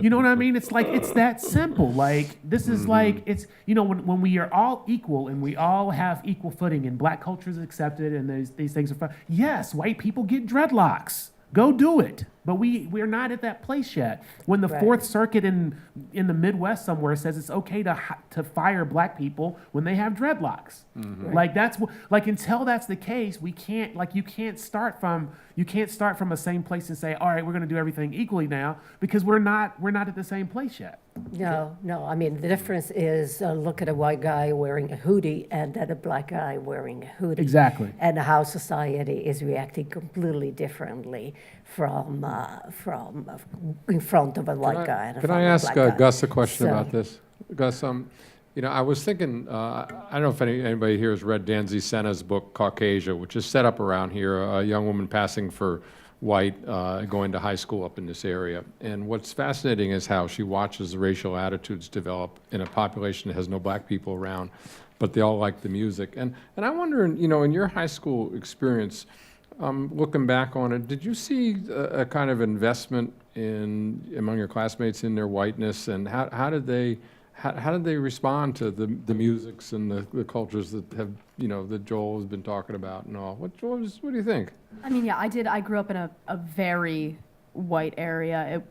You know what I mean? It's like, it's that simple. Like, this is like, it's, when we are all equal and we all have equal footing and black culture is accepted and these things are fun. Yes, white people get dreadlocks. Go do it. But we're not at that place yet. When the Fourth Circuit in the Midwest somewhere says it's okay to fire black people when they have dreadlocks, like until that's the case, we can't you can't start from the same place and say, all right, we're going to do everything equally now, because we're not at the same place yet. No. I mean, the difference is look at a white guy wearing a hoodie and then a black guy wearing a hoodie. Exactly. And how society is reacting completely differently from in front of a white guy and in Can front I of a ask black guy. Gus a question So- about this? Gus, I was thinking, I don't know if anybody here has read Danzy Senna's book, Caucasia, which is set up around here, a young woman passing for white, going to high school up in this area. And what's fascinating is how she watches the racial attitudes develop in a population that has no black people around, but they all like the music. And I wonder, in your high school experience, looking back on it, did you see a kind of investment among your classmates in their whiteness, and how did they respond to the musics and the cultures that have that Joel has been talking about and all? What do you think? I mean, yeah, I did. I grew up in a very white area.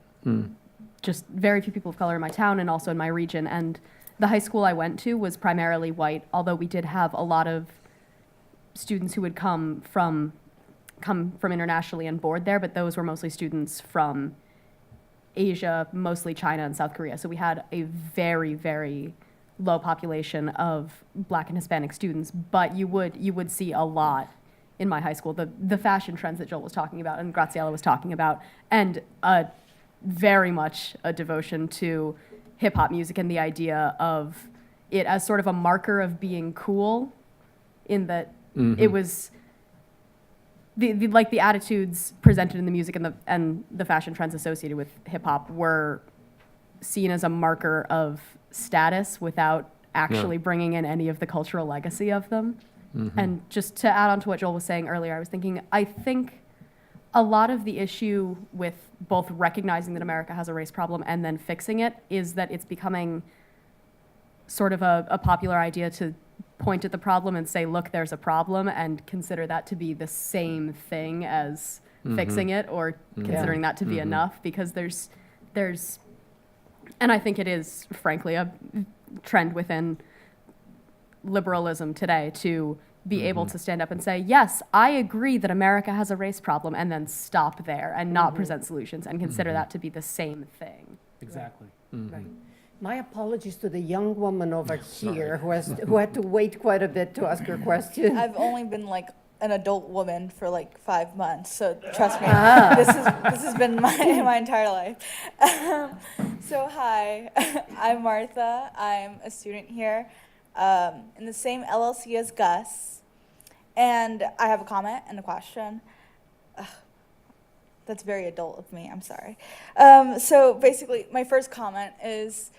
Just very few people of color in my town and also in my region. And the high school I went to was primarily white, although we did have a lot of students who would come from internationally and board there, but those were mostly students from Asia, mostly China and South Korea. So we had a very, very low population of Black and Hispanic students, but you would see a lot in my high school, the fashion trends that Joel was talking about and Graziella was talking about, and very much a devotion to hip hop music and the idea of it as sort of a marker of being cool, in that it was the attitudes presented in the music and the fashion trends associated with hip hop were seen as a marker of status without actually bringing in any of the cultural legacy of them. And just to add on to what Joel was saying earlier, I was thinking, I think a lot of the issue with both recognizing that America has a race problem and then fixing it is that it's becoming sort of a popular idea to point at the problem and say, look, there's a problem, and consider that to be the same thing as fixing it, or considering that to be enough, because there's, and I think it is, frankly, a trend within liberalism today to be able to stand up and say, yes, I agree that America has a race problem, and then stop there and not present solutions and consider that to be the same thing. Exactly. Right. My apologies to the young woman over here who had to wait quite a bit to ask her question. I've only been like an adult woman for like 5 months, so trust me, this has been my entire life. So hi, I'm Martha. I'm a student here in the same LLC as Gus, and I have a comment and a question. That's very adult of me. I'm sorry. So basically, my first comment is,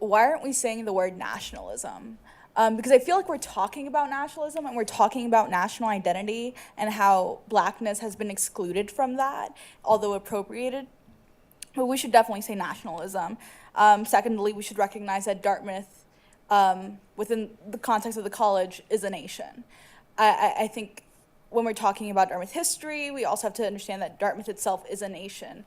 why aren't we saying the word nationalism? Because I feel like we're talking about nationalism and we're talking about national identity and how blackness has been excluded from that, although appropriated. But we should definitely say nationalism. Secondly, we should recognize that Dartmouth, within the context of the college, is a nation. I think when we're talking about Dartmouth history, we also have to understand that Dartmouth itself is a nation.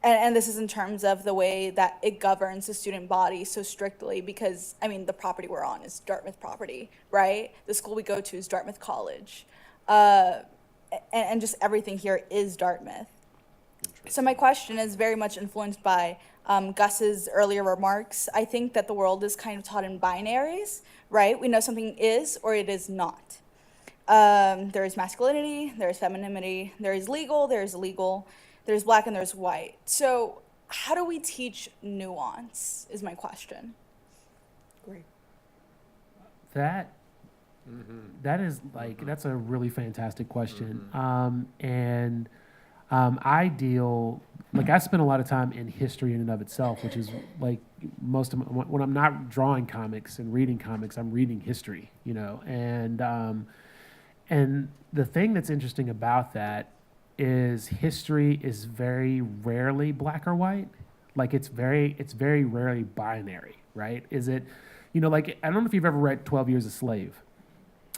And this is in terms of the way that it governs the student body so strictly because, I mean, the property we're on is Dartmouth property, right? The school we go to is Dartmouth College. And just everything here is Dartmouth. So my question is very much influenced by Gus's earlier remarks. I think that the world is kind of taught in binaries, right? We know something is or it is not. There is masculinity, there is femininity, there is legal, there is illegal, there's black and there's white. So how do we teach nuance is my question. Great. That is like, that's a really fantastic question. I deal, like I spend a lot of time in history in and of itself, which is like most of my, when I'm not drawing comics and reading comics, I'm reading history, you know, and the thing that's interesting about that is history is very rarely black or white. Like it's very rarely binary, right? Is it, you know, like, I don't know if you've ever read 12 Years a Slave,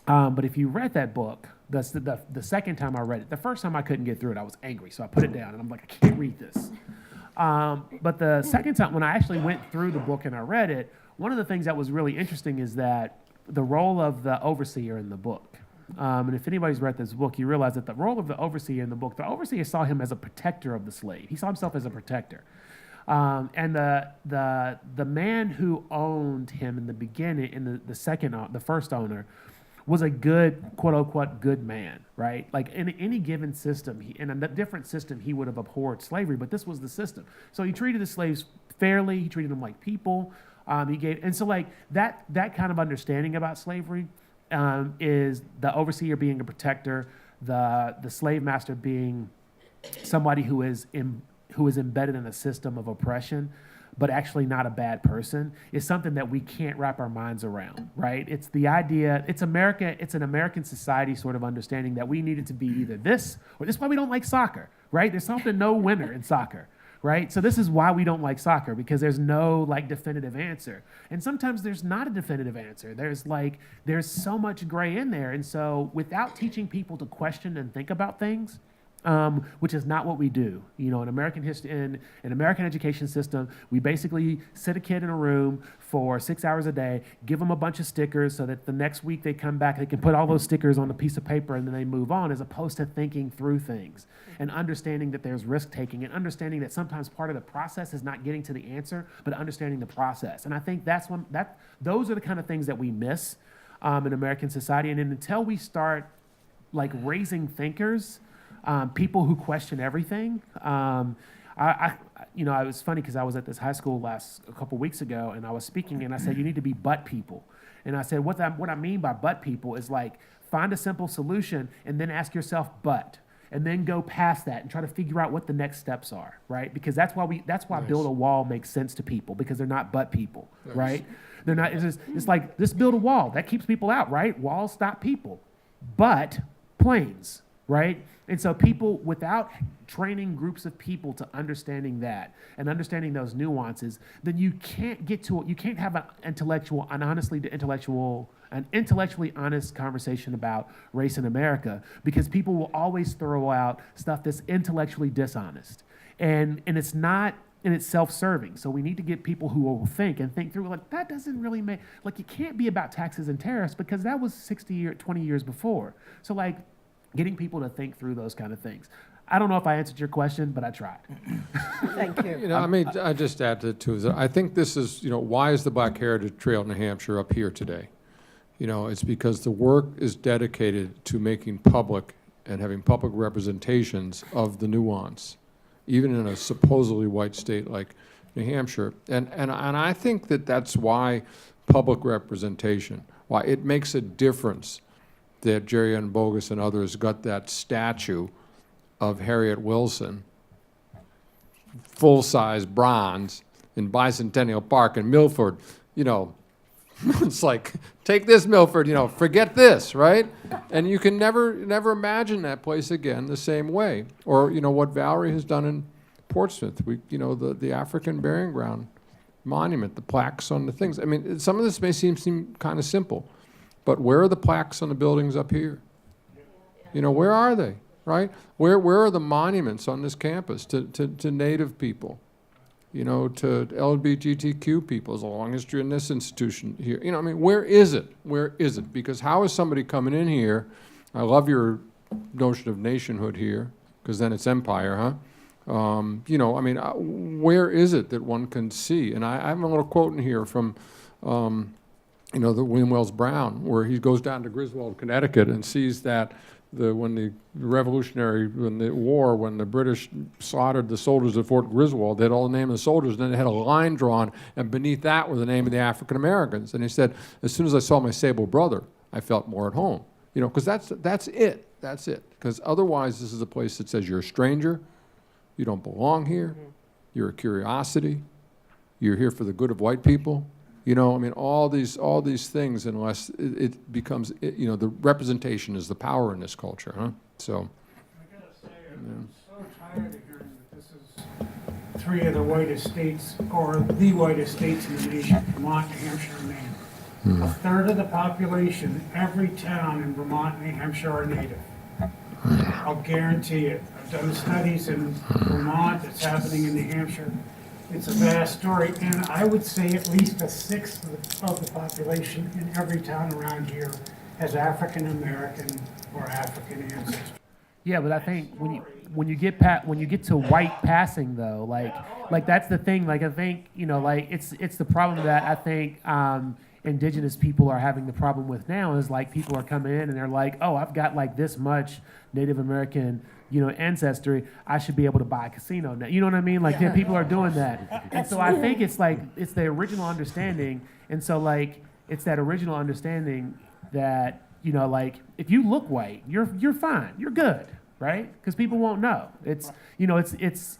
but if you read that book, that's the second time I read it. The first time I couldn't get through it, I was angry, so I put it down, and I'm like, I can't read this. But the second time, when I actually went through the book and I read it, one of the things that was really interesting is that the role of the overseer in the book. And if anybody's read this book, you realize that the role of the overseer in the book, the overseer saw him as a protector of the slave. He saw himself as a protector. And the man who owned him in the beginning, in the first owner, was a good, quote unquote, good man, right? Like in any given system, in a different system, he would have abhorred slavery, but this was the system. So he treated the slaves fairly. He treated them like people. And so like that kind of understanding about slavery is the overseer being a protector, the slave master being somebody who is embedded in a system of oppression, but actually not a bad person, is something that we can't wrap our minds around, right? It's the idea, it's an American society sort of understanding that we needed to be either this, or this is why we don't like soccer, right? There's often no winner in soccer, right? So this is why we don't like soccer, because there's no like definitive answer. And sometimes there's not a definitive answer. There's so much gray in there. And so without teaching people to question and think about things, which is not what we do. You know, in American history, in an American education system, we basically sit a kid in a room for 6 hours a day, give them a bunch of stickers so that the next week they come back, they can put all those stickers on a piece of paper and then they move on, as opposed to thinking through things and understanding that there's risk taking and understanding that sometimes part of the process is not getting to the answer, but understanding the process. And I think those are the kind of things that we miss in American society. And until we start like raising thinkers, people who question everything. It was funny because I was at this high school a couple weeks ago, and I was speaking, and I said, you need to be but people. And I said, what I mean by but people is like, find a simple solution and then ask yourself but, and then go past that and try to figure out what the next steps are, right? Because that's why nice. Build a wall makes sense to people, because they're not but people, nice. Right? They're not, it's like, let's build a wall. That keeps people out, right? Walls stop people. But planes, right? And so people, without training groups of people to understanding that and understanding those nuances, then you can't get to it. You can't have an intellectually honest conversation about race in America, because people will always throw out stuff that's intellectually dishonest. And it's not, and it's self-serving. So we need to get people who will think through, like, that doesn't really make, like, it can't be about taxes and tariffs because that was 20 years before. So, like, getting people to think through those kind of things. I don't know if I answered your question, but I tried. Thank you. You know, I just add to it too, is that I think this is, why is the Black Heritage Trail in New Hampshire up here today? It's because the work is dedicated to making public and having public representations of the nuance, even in a supposedly white state like New Hampshire. And I think that that's why public representation, why it makes a difference that Jerry Ann Bogus and others got that statue of Harriet Wilson, full-size bronze, in Bicentennial Park in Milford. It's like, take this, Milford, forget this, right? And you can never imagine that place again the same way. Or, what Valerie has done in Portsmouth, the African Burying Ground monument, the plaques on the things. I mean, some of this may seem kind of simple, but where are the plaques on the buildings up here? Where are they, right? Where are the monuments on this campus to Native people? To LGBTQ people. There's a long history in this institution here. Where is it? Where is it? Because how is somebody coming in here? I love your notion of nationhood here, because then it's empire, huh? Where is it that one can see? And I have a little quote in here from, the William Wells Brown, where he goes down to Griswold, Connecticut, and sees that when the war, when the British slaughtered the soldiers at Fort Griswold, they had all the name of the soldiers, and then they had a line drawn, and beneath that were the name of the African Americans. And he said, as soon as I saw my sable brother, I felt more at home. Because that's it. That's it. Because otherwise, this is a place that says you're a stranger, you don't belong here, you're a curiosity, you're here for the good of white people. All these things, unless it becomes, the representation is the power in this culture, huh? So. I gotta say, I'm so tired of hearing that this is 3 of the whitest states, or the whitest states in the nation: Vermont, New Hampshire, and Maine. A third of the population, every town in Vermont, New Hampshire, are Native. I'll guarantee it. I've done studies in Vermont. It's happening in New Hampshire. It's a vast story, and I would say at least a sixth of the population in every town around here has African American or African ancestry. Yeah, but I think when you get to white passing though, like that's the thing. Like I think it's the problem that I think indigenous people are having the problem with now is like people are coming in and they're like, oh, I've got like this much Native American ancestry, I should be able to buy a casino now. You know what I mean? Like, yeah, people are doing that. And so I think it's like, it's the original understanding. And so like, it's that original understanding that, like, if you look white, you're fine. You're good, right? Because people won't know. It's, it's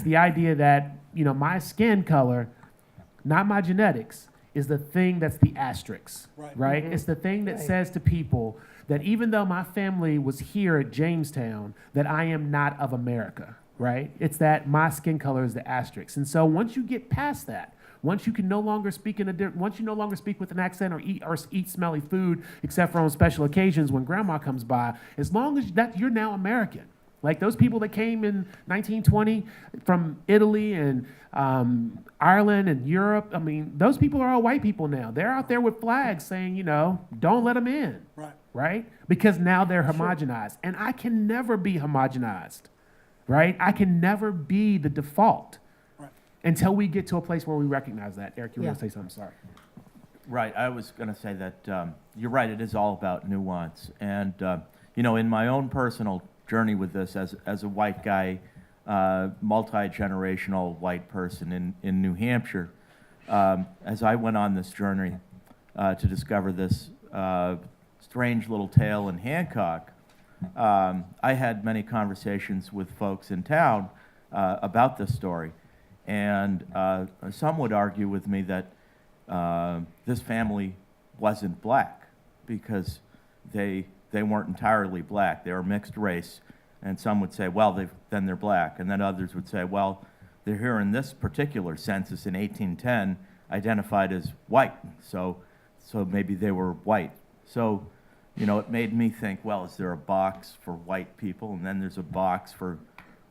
the idea that, my skin color, not my genetics, is the thing that's the asterisk, right? It's the thing that says to people that even though my family was here at Jamestown, that I am not of America, right? It's that my skin color is the asterisk. And so once you get past that, once you can no longer speak once you no longer speak with an accent or eat smelly food, except for on special occasions when grandma comes by, as long as that you're now American. Like those people that came in 1920 from Italy and Ireland and Europe, those people are all white people now. They're out there with flags saying, don't let them in. Right? Because now they're homogenized. And I can never be homogenized, right? I can never be the default until we get to a place where we recognize that. Eric, you were going to say something? Sorry. Right. I was going to say that you're right. It is all about nuance. And, in my own personal journey with this as a white guy, multi-generational white person in New Hampshire, as I went on this journey to discover this strange little tale in Hancock, I had many conversations with folks in town about this story. And some would argue with me that this family wasn't black because they they weren't entirely black. They were mixed race. And some would say, well, then they're black. And then others would say, well, they're here in this particular census in 1810 identified as white. So maybe they were white. So, you know, it made me think, well, is there a box for white people? And then there's a box for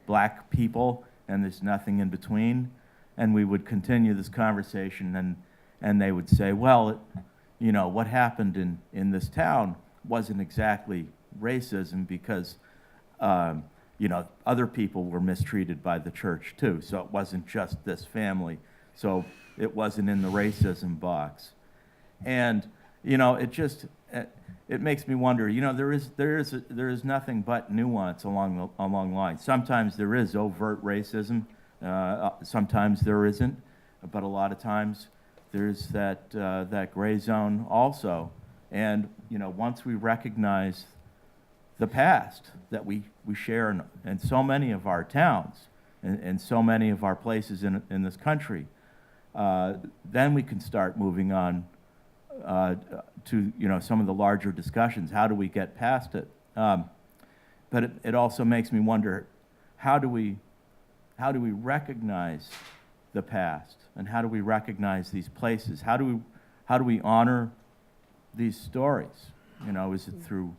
black people, and there's nothing in between. And we would continue this conversation, and they would say, well, you know, what happened in this town wasn't exactly racism because, you know, other people were mistreated by the church too. So it wasn't just this family. So it wasn't in the racism box. And, you know, it makes me wonder, you know, there is nothing but nuance along the lines. Sometimes there is overt racism, sometimes there isn't, but a lot of times there's that gray zone also. And, you know, once we recognize the past that we share in so many of our towns and so many of our places in this country, then we can start moving on to, you know, some of the larger discussions. How do we get past it? But it also makes me wonder, how do we recognize the past, and how do we recognize these places? How do we honor these stories? You know, is it through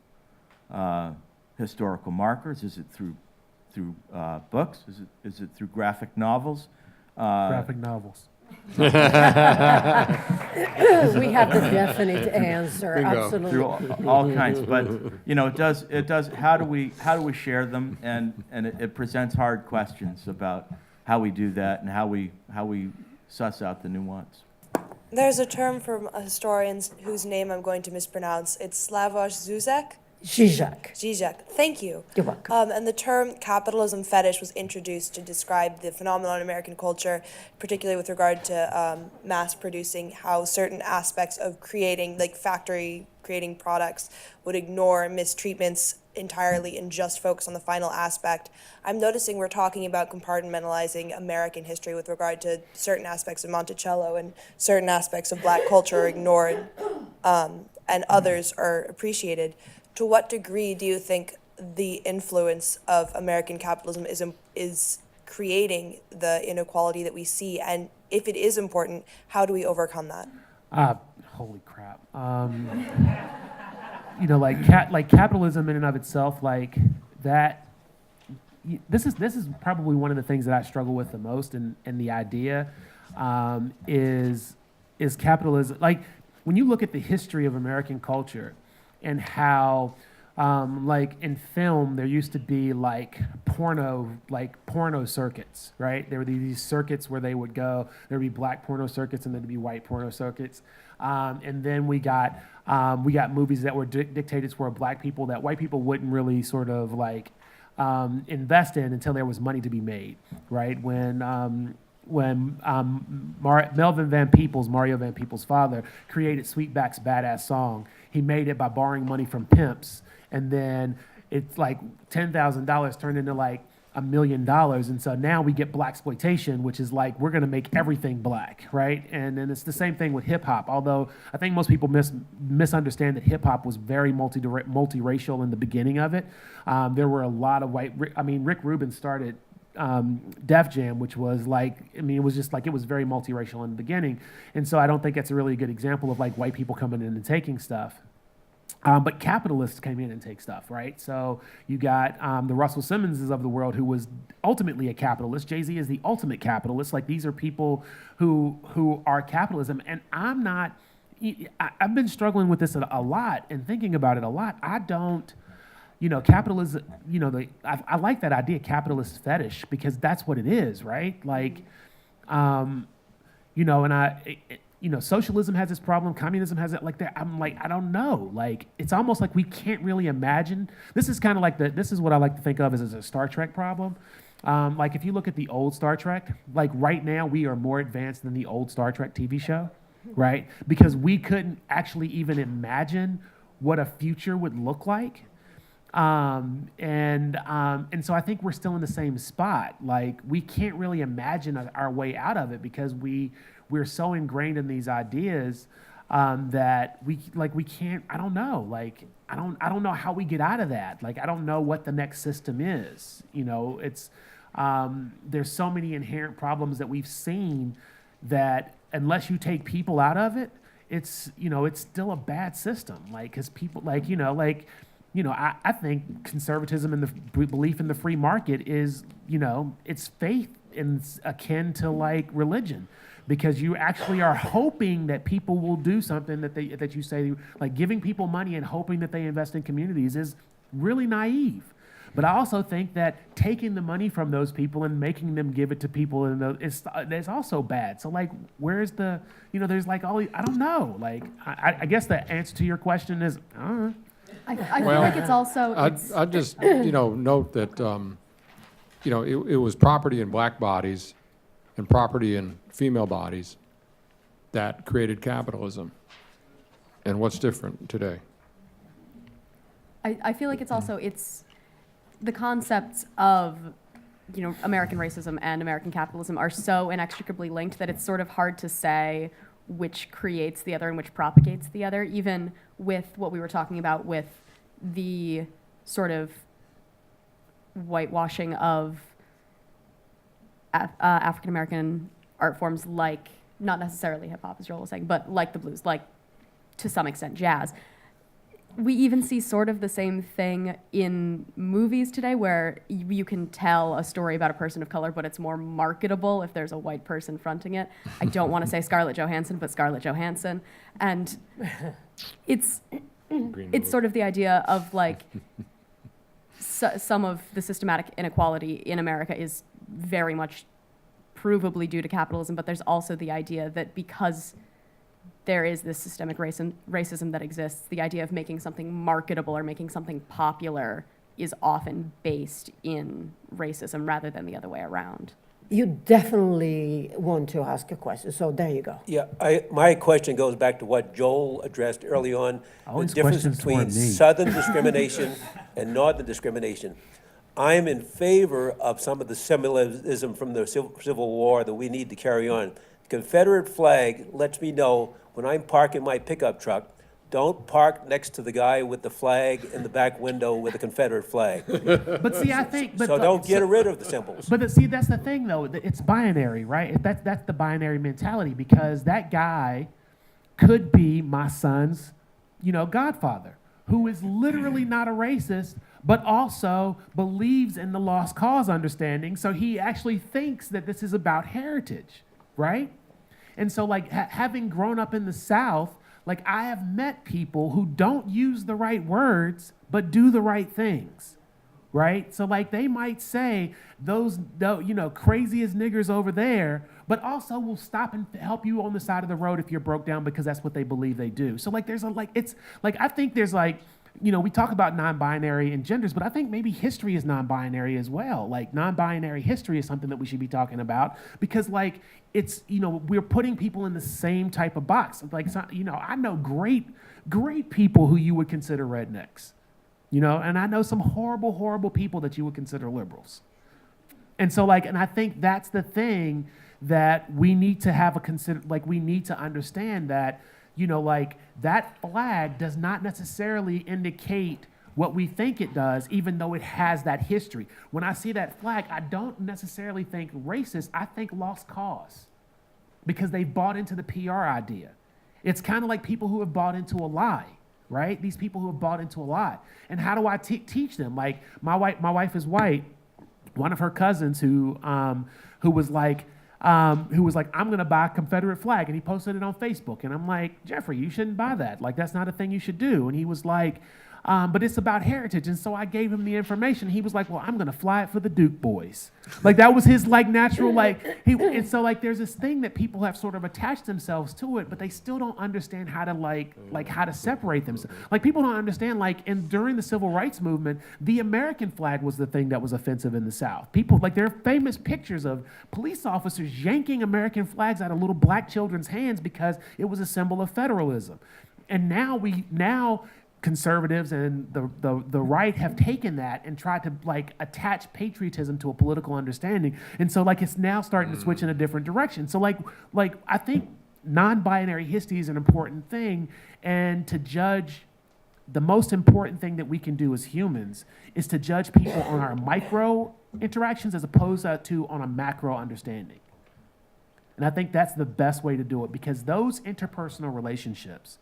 historical markers? Is it through books? Is it through graphic novels? Graphic novels. We have the definite answer. Bingo. Absolutely. Through all kinds, but you know, it does. How do we share them? And it presents hard questions about how we do that and how we suss out the nuance. There's a term from historians whose name I'm going to mispronounce. It's Slavoj Zizek. Zizek. Thank you. You're welcome. And the term capitalism fetish was introduced to describe the phenomenon in American culture, particularly with regard to mass producing, how certain aspects of creating, like factory creating products, would ignore mistreatments entirely and just focus on the final aspect. I'm noticing we're talking about compartmentalizing American history with regard to certain aspects of Monticello, and certain aspects of black culture are ignored and others are appreciated. To what degree do you think the influence of American capitalism is creating the inequality that we see? And if it is important, how do we overcome that? Holy crap. You know, like capitalism in and of itself, like that. This is probably one of the things that I struggle with the most, and the idea is capitalism. Like when you look at the history of American culture, and how, like in film, there used to be like porno circuits, right? There were these circuits where they would go. There would be black porno circuits, and then there'd be white porno circuits. And then we got movies that were dictated for black people that white people wouldn't really sort of like invest in until there was money to be made, right? When Mario Van Peebles' father, created Sweetback's Badass Song, he made it by borrowing money from pimps, and then it's like $10,000 turned into like $1 million, and so now we get blaxploitation, which is like we're going to make everything black, right? And then it's the same thing with hip hop. Although I think most people misunderstand that hip hop was very multiracial in the beginning of it. There were a lot of Rick Rubin started Def Jam, which was like, it was just like, it was very multiracial in the beginning. And so I don't think that's a really good example of like white people coming in and taking stuff. But capitalists came in and take stuff, right? So you got the Russell Simmonses of the world, who was ultimately a capitalist. Jay-Z is the ultimate capitalist. Like, these are people who are capitalism. And I've been struggling with this a lot and thinking about it a lot. I don't, capitalism, I like that idea, capitalist fetish, because that's what it is, right? Like, socialism has this problem, communism has it like that. I'm like, I don't know. Like, it's almost like we can't really imagine. This is kind of like this is what I like to think of as a Star Trek problem. Like, if you look at the old Star Trek, like right now we are more advanced than the old Star Trek TV show, right? Because we couldn't actually even imagine what a future would look like. And so I think we're still in the same spot. Like, we can't really imagine our way out of it because we're so ingrained in these ideas that we can't. I don't know. Like I don't know how we get out of that. Like I don't know what the next system is. You know, it's there's so many inherent problems that we've seen that unless you take people out of it, it's still a bad system. Like because people I think conservatism and the belief in the free market is it's faith and akin to like religion. Because you actually are hoping that people will do something that you say, like giving people money and hoping that they invest in communities is really naive. But I also think that taking the money from those people and making them give it to people is also bad. So like, where's the, there's like all these, I don't know. Like, I guess the answer to your question is, I don't know. I feel like it's also. I just, note that, it was property in black bodies and property in female bodies that created capitalism. And what's different today? I feel like it's also, the concepts of, American racism and American capitalism are so inextricably linked that it's sort of hard to say which creates the other and which propagates the other, even with what we were talking about with the sort of whitewashing of African American art forms, like not necessarily hip hop, as Joel was saying, but like the blues, like to some extent jazz. We even see sort of the same thing in movies today, where you can tell a story about a person of color, but it's more marketable if there's a white person fronting it. I don't want to say Scarlett Johansson, but Scarlett Johansson, and it's sort of the idea of like some of the systematic inequality in America is very much provably due to capitalism, but there's also the idea that because there is this systemic racism that exists, the idea of making something marketable or making something popular is often based in racism rather than the other way around. You definitely want to ask a question, so there you go. Yeah, my question goes back to what Joel addressed early on, the difference between Southern discrimination and Northern discrimination. I'm in favor of some of the symbolism from the Civil War that we need to carry on. The Confederate flag lets me know when I'm parking my pickup truck, don't park next to the guy with the flag in the back window with the Confederate flag. But see, I think... So don't get rid of the symbols. But see, that's the thing, though. It's binary, right? That's the binary mentality, because that guy could be my son's, godfather, who is literally not a racist, but also believes in the lost cause understanding. So he actually thinks that this is about heritage, right? And so, like, having grown up in the South, like, I have met people who don't use the right words, but do the right things, right? So, like, they might say those craziest niggers over there, but also will stop and help you on the side of the road if you're broke down, because that's what they believe they do. So, like, I think there's, like, we talk about non-binary and genders, but I think maybe history is non-binary as well. Like, non-binary history is something that we should be talking about, because, like, it's, we're putting people in the same type of box. Like, I know great people who you would consider rednecks, and I know some horrible, horrible people that you would consider liberals. And so, like, and I think that's the thing that we need to we need to understand that, that flag does not necessarily indicate what we think it does, even though it has that history. When I see that flag, I don't necessarily think racist, I think lost cause, because they've bought into the PR idea. It's kind of like people who have bought into a lie, right? These people who have bought into a lie. And how do I teach them? Like, my wife is white. One of her cousins who was like, I'm going to buy a Confederate flag, and he posted it on Facebook. And I'm like, Jeffrey, you shouldn't buy that. Like, that's not a thing you should do. And he was like, but it's about heritage. And so I gave him the information. He was like, well, I'm going to fly it for the Duke boys. Like, that was his, like, natural, and so, like, there's this thing that people have sort of attached themselves to it, but they still don't understand how to, how to separate themselves. Like, people don't understand, during the Civil Rights Movement, the American flag was the thing that was offensive in the South. People, there are famous pictures of police officers yanking American flags out of little black children's hands because it was a symbol of federalism. And now conservatives and the right have taken that and tried to attach patriotism to a political understanding, and so it's now starting to switch in a different direction. So I think non-binary history is an important thing, and to judge, the most important thing that we can do as humans is to judge people on our micro interactions as opposed to on a macro understanding. And I think that's the best way to do it, because those interpersonal relationships,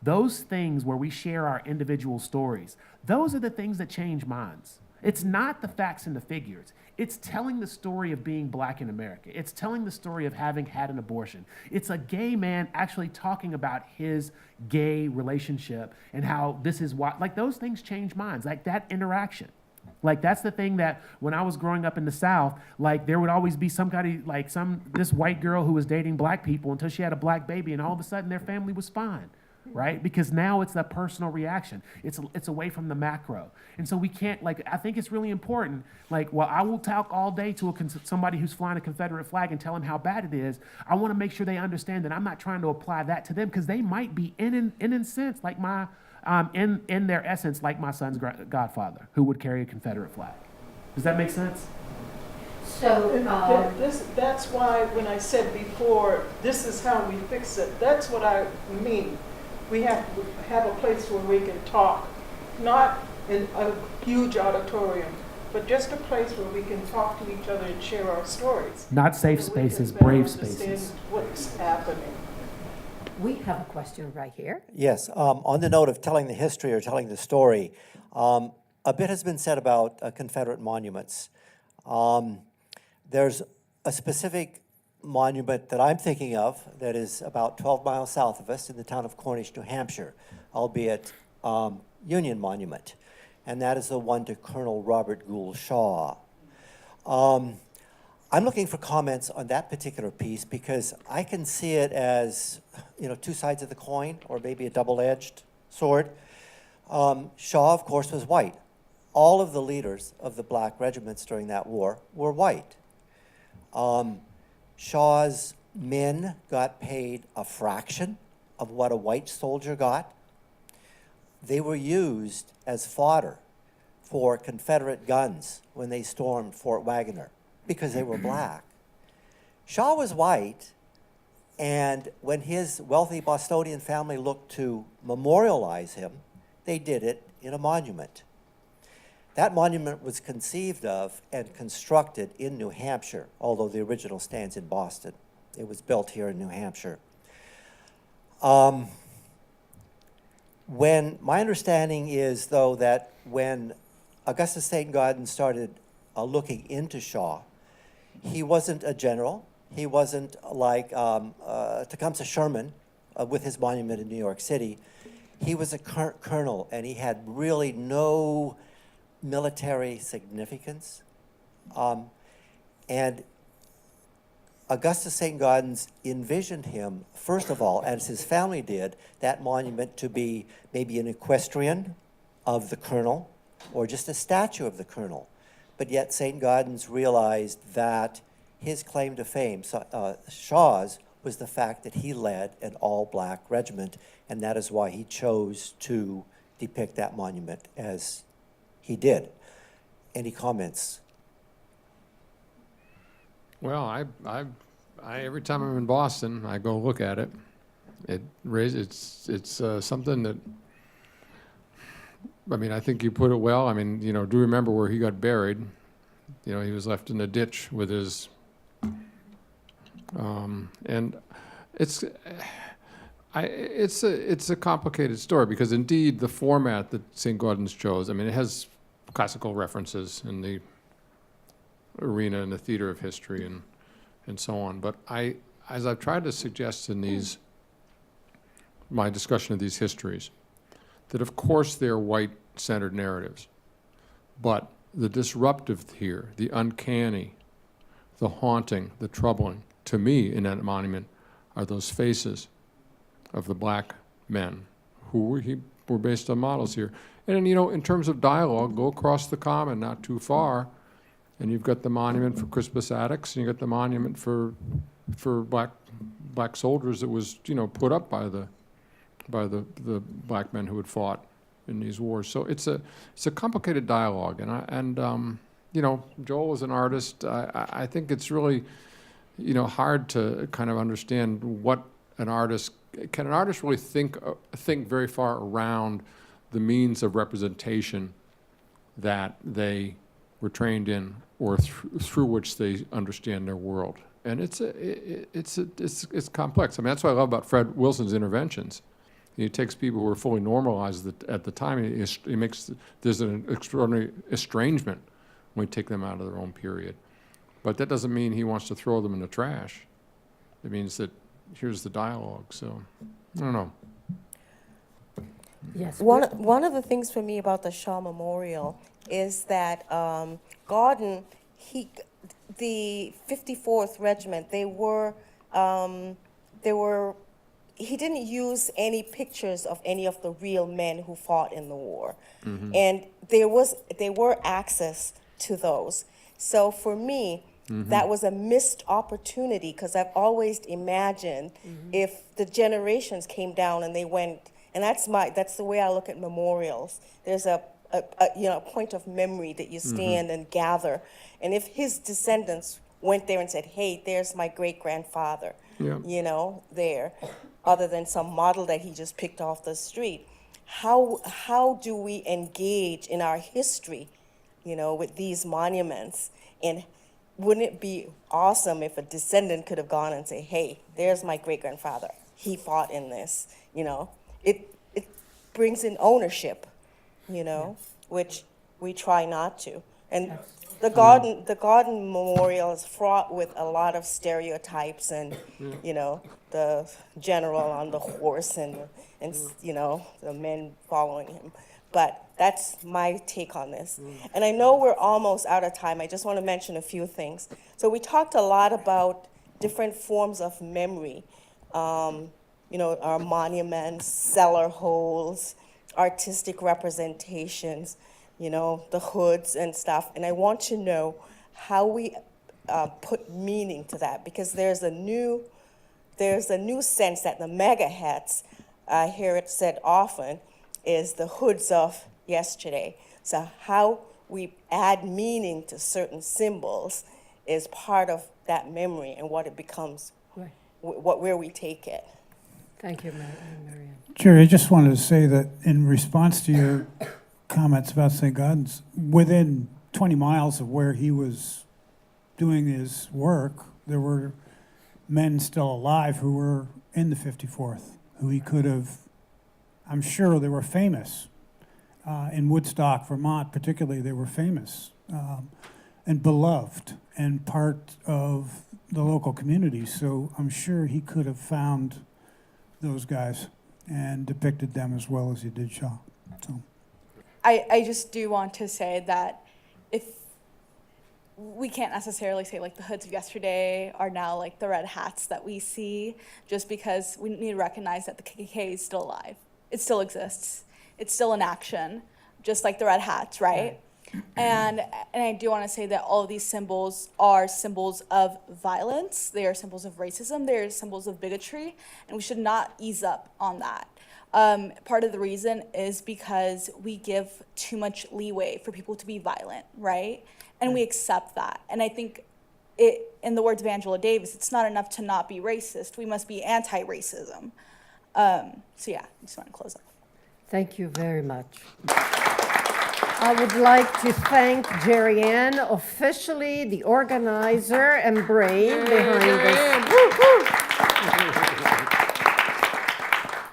those things where we share our individual stories, those are the things that change minds. It's not the facts and the figures. It's telling the story of being black in America. It's telling the story of having had an abortion. It's a gay man actually talking about his gay relationship and how this is why, like, those things change minds, like that interaction. Like, that's the thing that when I was growing up in the South, like, there would always be somebody, like this white girl who was dating black people until she had a black baby, and all of a sudden their family was fine, right? Because now it's that personal reaction. It's away from the macro. And so we can't, like, I think it's really important, like, while I will talk all day to somebody who's flying a Confederate flag and tell them how bad it is, I want to make sure they understand that I'm not trying to apply that to them, because they might be in a sense like my, in their essence, like my son's godfather, who would carry a Confederate flag. Does that make sense? So, That's why when I said before, this is how we fix it, that's what I mean. We have to have a place where we can talk, not in a huge auditorium, but just a place where we can talk to each other and share our stories. Not safe So we can spaces, better brave understand spaces. what's happening. we have a question right here. Yes, on the note of telling the history or telling the story, a bit has been said about Confederate monuments. There's a specific monument that I'm thinking of that is about 12 miles south of us in the town of Cornish, New Hampshire, albeit Union Monument, and that is the one to Colonel Robert Gould Shaw. I'm looking for comments on that particular piece because I can see it as, two sides of the coin, or maybe a double-edged sword. Shaw, of course, was white. All of the leaders of the black regiments during that war were white. Shaw's men got paid a fraction of what a white soldier got. They were used as fodder for Confederate guns when they stormed Fort Wagner, because they were black. Shaw was white, and when his wealthy Bostonian family looked to memorialize him, they did it in a monument. That monument was conceived of and constructed in New Hampshire, although the original stands in Boston. It was built here in New Hampshire. My understanding is, though, that when Augustus St. Gaudens started looking into Shaw, he wasn't a general. He wasn't like Tecumseh Sherman with his monument in New York City. He was a colonel, and he had really no military significance. And Augustus St. Gaudens envisioned him, first of all, as his family did, that monument to be maybe an equestrian of the colonel or just a statue of the colonel. But yet St. Gaudens realized that his claim to fame, Shaw's, was the fact that he led an all-black regiment, and that is why he chose to depict that monument as he did. Any comments? Well, I every time I'm in Boston, I go look at it. It's something that, I think you put it well. Do remember where he got buried. He was left in a ditch with his, and it's a complicated story because indeed the format that St. Gaudens chose, it has classical references in the arena and the theater of history and so on. But as I've tried to suggest in my discussion of these histories, that of course they're white-centered narratives, but the disruptive here, the uncanny, the haunting, the troubling, to me in that monument are those faces of the black men who were based on models here. And in terms of dialogue, go across the common, not too far, and you've got the monument for Crispus Attucks, and you've got the monument for black soldiers that was put up by the black men who had fought in these wars. So it's a complicated dialogue, and Joel is an artist. I think it's really hard to kind of understand what an artist, can an artist really think very far around the means of representation that they were trained in, or through which they understand their world? And it's complex. I mean, that's what I love about Fred Wilson's interventions. He takes people who are fully normalized at the time. He makes, there's an extraordinary estrangement when we take them out of their own period. But that doesn't mean he wants to throw them in the trash. It means that here's the dialogue. So I don't know. Yes. One of the things for me about the Shaw Memorial is that Gordon, the 54th Regiment, he didn't use any pictures of any of the real men who fought in the war. Mm-hmm. And there were access to those. So for me, that was a missed opportunity, because I've always imagined if the generations came down and they went, and that's the way I look at memorials. There's a point of memory that you stand and gather. And if his descendants went there and said, hey, there's my great-grandfather, there, other than some model that he just picked off the street, how do we engage in our history, with these monuments? And wouldn't it be awesome if a descendant could have gone and say, hey, there's my great-grandfather, he fought in this, It brings in ownership, which we try not to. And the Garden Memorial is fraught with a lot of stereotypes and, the general on the horse and the men following him. But that's my take on this. And I know we're almost out of time. I just want to mention a few things. So we talked a lot about different forms of memory. Our monuments, cellar holes, artistic representations, the hoods and stuff. And I want to know how we put meaning to that, because there's a new sense that the mega hats, I hear it said often, is the hoods of yesterday. So how we add meaning to certain symbols is part of that memory and what it becomes, where we take it. Thank you, Marianne. Jerry, I just wanted to say that in response to your comments about St. Gaudens, within 20 miles of where he was doing his work, there were men still alive who were in the 54th, who he could have, I'm sure they were famous. In Woodstock, Vermont particularly, they were famous and beloved and part of the local community. So I'm sure he could have found those guys and depicted them as well as he did Shaw. So I just do want to say that if we can't necessarily say like the hoods of yesterday are now like the red hats that we see, just because we need to recognize that the KKK is still alive. It still exists. It's still in action, just like the red hats, right? And I do want to say that all of these symbols are symbols of violence. They are symbols of racism. They are symbols of bigotry, and we should not ease up on that. Part of the reason is because we give too much leeway for people to be violent, right? And we accept that. And I think in the words of Angela Davis, it's not enough to not be racist. We must be anti-racism. So yeah, I just want to close up. Thank you very much. I would like to thank Jerry Ann, officially the organizer and brain behind this.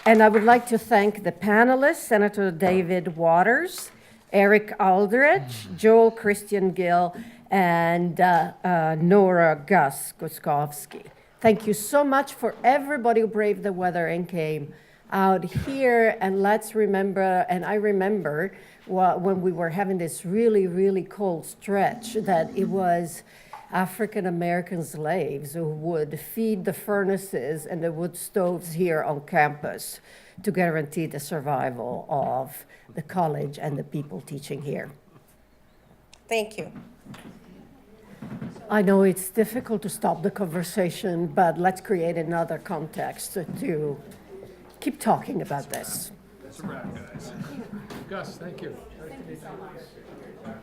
And I would like to thank the panelists, Senator David Waters, Eric Aldrich, Joel Christian Gill, and Nora Guskowski. Thank you so much for everybody who braved the weather and came out here. And let's remember, and I remember when we were having this really, really cold stretch, that it was African American slaves who would feed the furnaces and the wood stoves here on campus to guarantee the survival of the college and the people teaching here. Thank you. I know it's difficult to stop the conversation, but let's create another context to keep talking about this. That's a wrap, guys. Gus, thank you. Thank you so much.